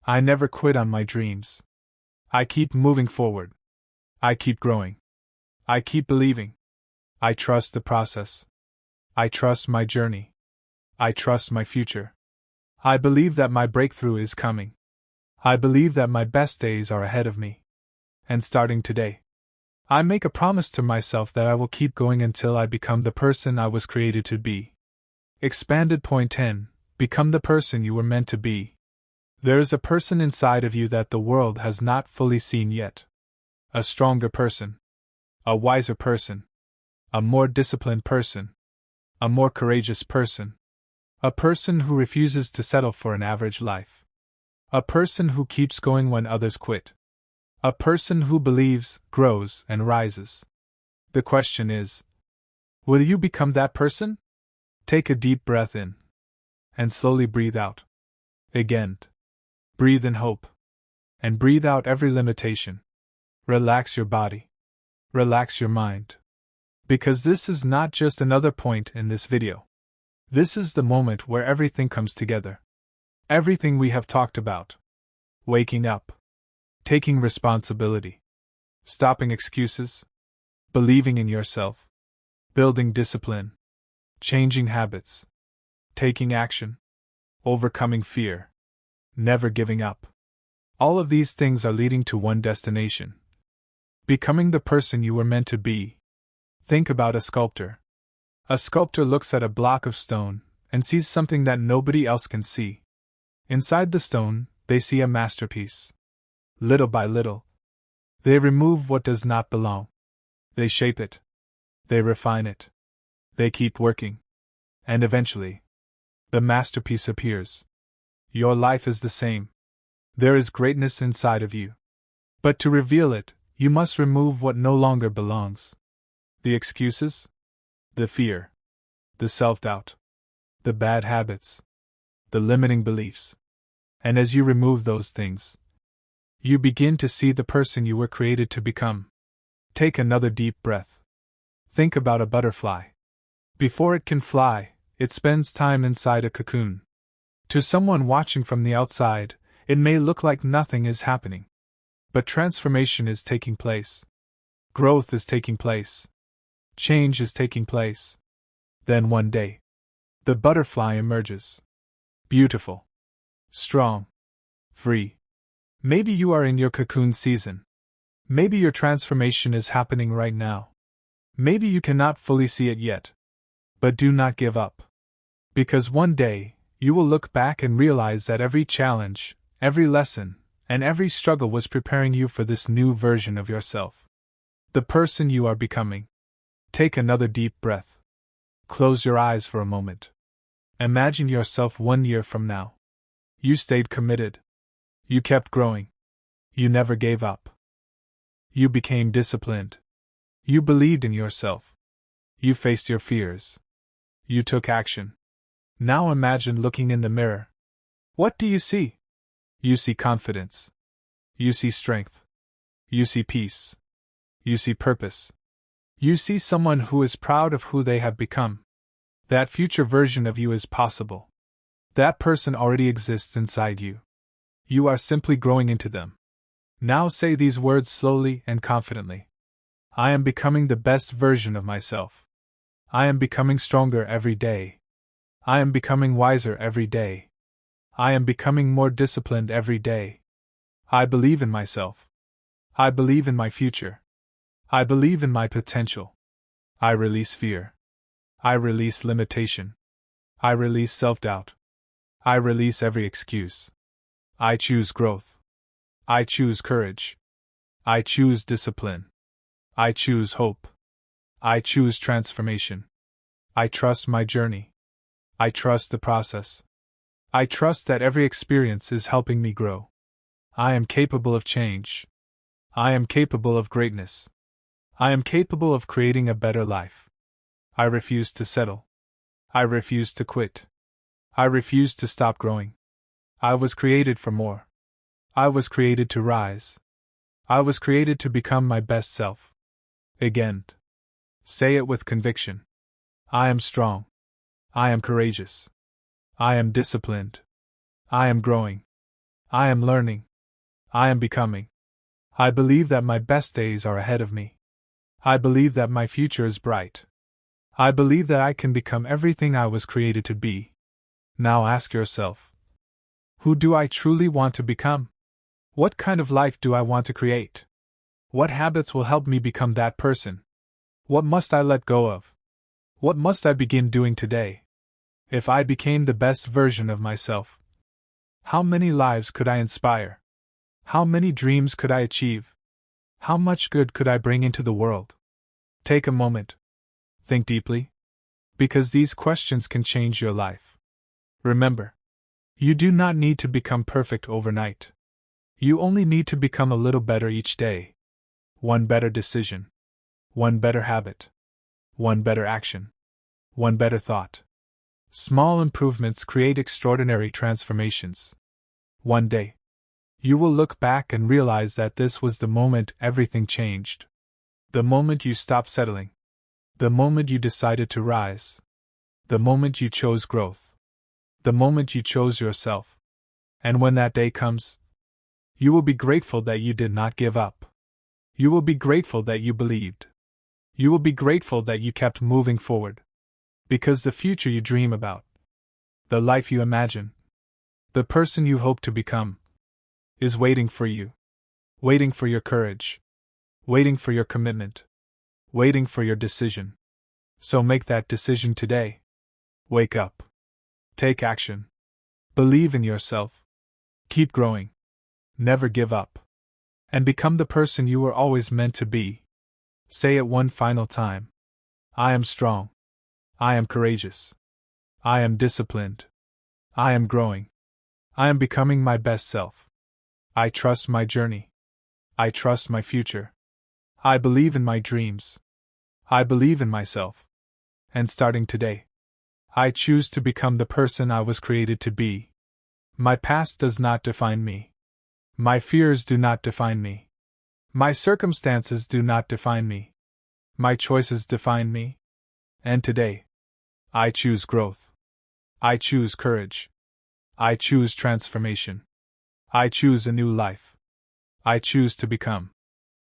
I never quit on my dreams. I keep moving forward. I keep growing. I keep believing. I trust the process. I trust my journey. I trust my future. I believe that my breakthrough is coming. I believe that my best days are ahead of me. And starting today, I make a promise to myself that I will keep going until I become the person I was created to be. Expanded point 10. Become the person you were meant to be. There is a person inside of you that the world has not fully seen yet. A stronger person. A wiser person. A more disciplined person. A more courageous person. A person who refuses to settle for an average life. A person who keeps going when others quit. A person who believes, grows, and rises. The question is, will you become that person? Take a deep breath in. And slowly breathe out. Again. Breathe in hope. And breathe out every limitation. Relax your body. Relax your mind. Because this is not just another point in this video. This is the moment where everything comes together. Everything we have talked about. Waking up. Taking responsibility. Stopping excuses. Believing in yourself. Building discipline. Changing habits. Taking action. Overcoming fear. Never giving up. All of these things are leading to one destination. Becoming the person you were meant to be. Think about a sculptor. A sculptor looks at a block of stone and sees something that nobody else can see. Inside the stone, they see a masterpiece. Little by little, they remove what does not belong. They shape it. They refine it. They keep working. And eventually, the masterpiece appears. Your life is the same. There is greatness inside of you. But to reveal it, you must remove what no longer belongs. The excuses, the fear, the self-doubt, the bad habits, the limiting beliefs. And as you remove those things, you begin to see the person you were created to become. Take another deep breath. Think about a butterfly. Before it can fly, it spends time inside a cocoon. To someone watching from the outside, it may look like nothing is happening. But transformation is taking place. Growth is taking place. Change is taking place. Then one day, the butterfly emerges. Beautiful. Strong. Free. Maybe you are in your cocoon season. Maybe your transformation is happening right now. Maybe you cannot fully see it yet. But do not give up. Because one day, you will look back and realize that every challenge, every lesson, and every struggle was preparing you for this new version of yourself. The person you are becoming. Take another deep breath. Close your eyes for a moment. Imagine yourself 1 year from now. You stayed committed. You kept growing. You never gave up. You became disciplined. You believed in yourself. You faced your fears. You took action. Now imagine looking in the mirror. What do you see? You see confidence. You see strength. You see peace. You see purpose. You see someone who is proud of who they have become. That future version of you is possible. That person already exists inside you. You are simply growing into them. Now say these words slowly and confidently. I am becoming the best version of myself. I am becoming stronger every day. I am becoming wiser every day. I am becoming more disciplined every day. I believe in myself. I believe in my future. I believe in my potential. I release fear. I release limitation. I release self-doubt. I release every excuse. I choose growth. I choose courage. I choose discipline. I choose hope. I choose transformation. I trust my journey. I trust the process. I trust that every experience is helping me grow. I am capable of change. I am capable of greatness. I am capable of creating a better life. I refuse to settle. I refuse to quit. I refuse to stop growing. I was created for more. I was created to rise. I was created to become my best self. Again. Say it with conviction. I am strong. I am courageous. I am disciplined. I am growing. I am learning. I am becoming. I believe that my best days are ahead of me. I believe that my future is bright. I believe that I can become everything I was created to be. Now ask yourself, who do I truly want to become? What kind of life do I want to create? What habits will help me become that person? What must I let go of? What must I begin doing today? If I became the best version of myself, how many lives could I inspire? How many dreams could I achieve? How much good could I bring into the world? Take a moment. Think deeply. Because these questions can change your life. Remember, you do not need to become perfect overnight. You only need to become a little better each day. One better decision. One better habit. One better action. One better thought. Small improvements create extraordinary transformations. One day, you will look back and realize that this was the moment everything changed. The moment you stopped settling. The moment you decided to rise. The moment you chose growth. The moment you chose yourself. And when that day comes, you will be grateful that you did not give up. You will be grateful that you believed. You will be grateful that you kept moving forward. Because the future you dream about, the life you imagine, the person you hope to become, is waiting for you. Waiting for your courage. Waiting for your commitment. Waiting for your decision. So make that decision today. Wake up. Take action. Believe in yourself. Keep growing. Never give up. And become the person you were always meant to be. Say it one final time. I am strong. I am courageous. I am disciplined. I am growing. I am becoming my best self. I trust my journey. I trust my future. I believe in my dreams. I believe in myself. And starting today, I choose to become the person I was created to be. My past does not define me. My fears do not define me. My circumstances do not define me. My choices define me. And today, I choose growth. I choose courage. I choose transformation. I choose a new life. I choose to become.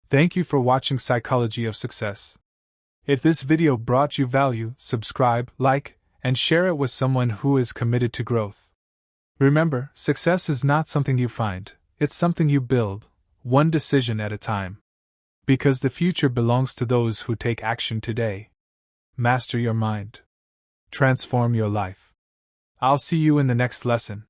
Thank you for watching Psychology of Success. If this video brought you value, subscribe, like, and share it with someone who is committed to growth. Remember, success is not something you find, it's something you build, one decision at a time. Because the future belongs to those who take action today. Master your mind. Transform your life. I'll see you in the next lesson.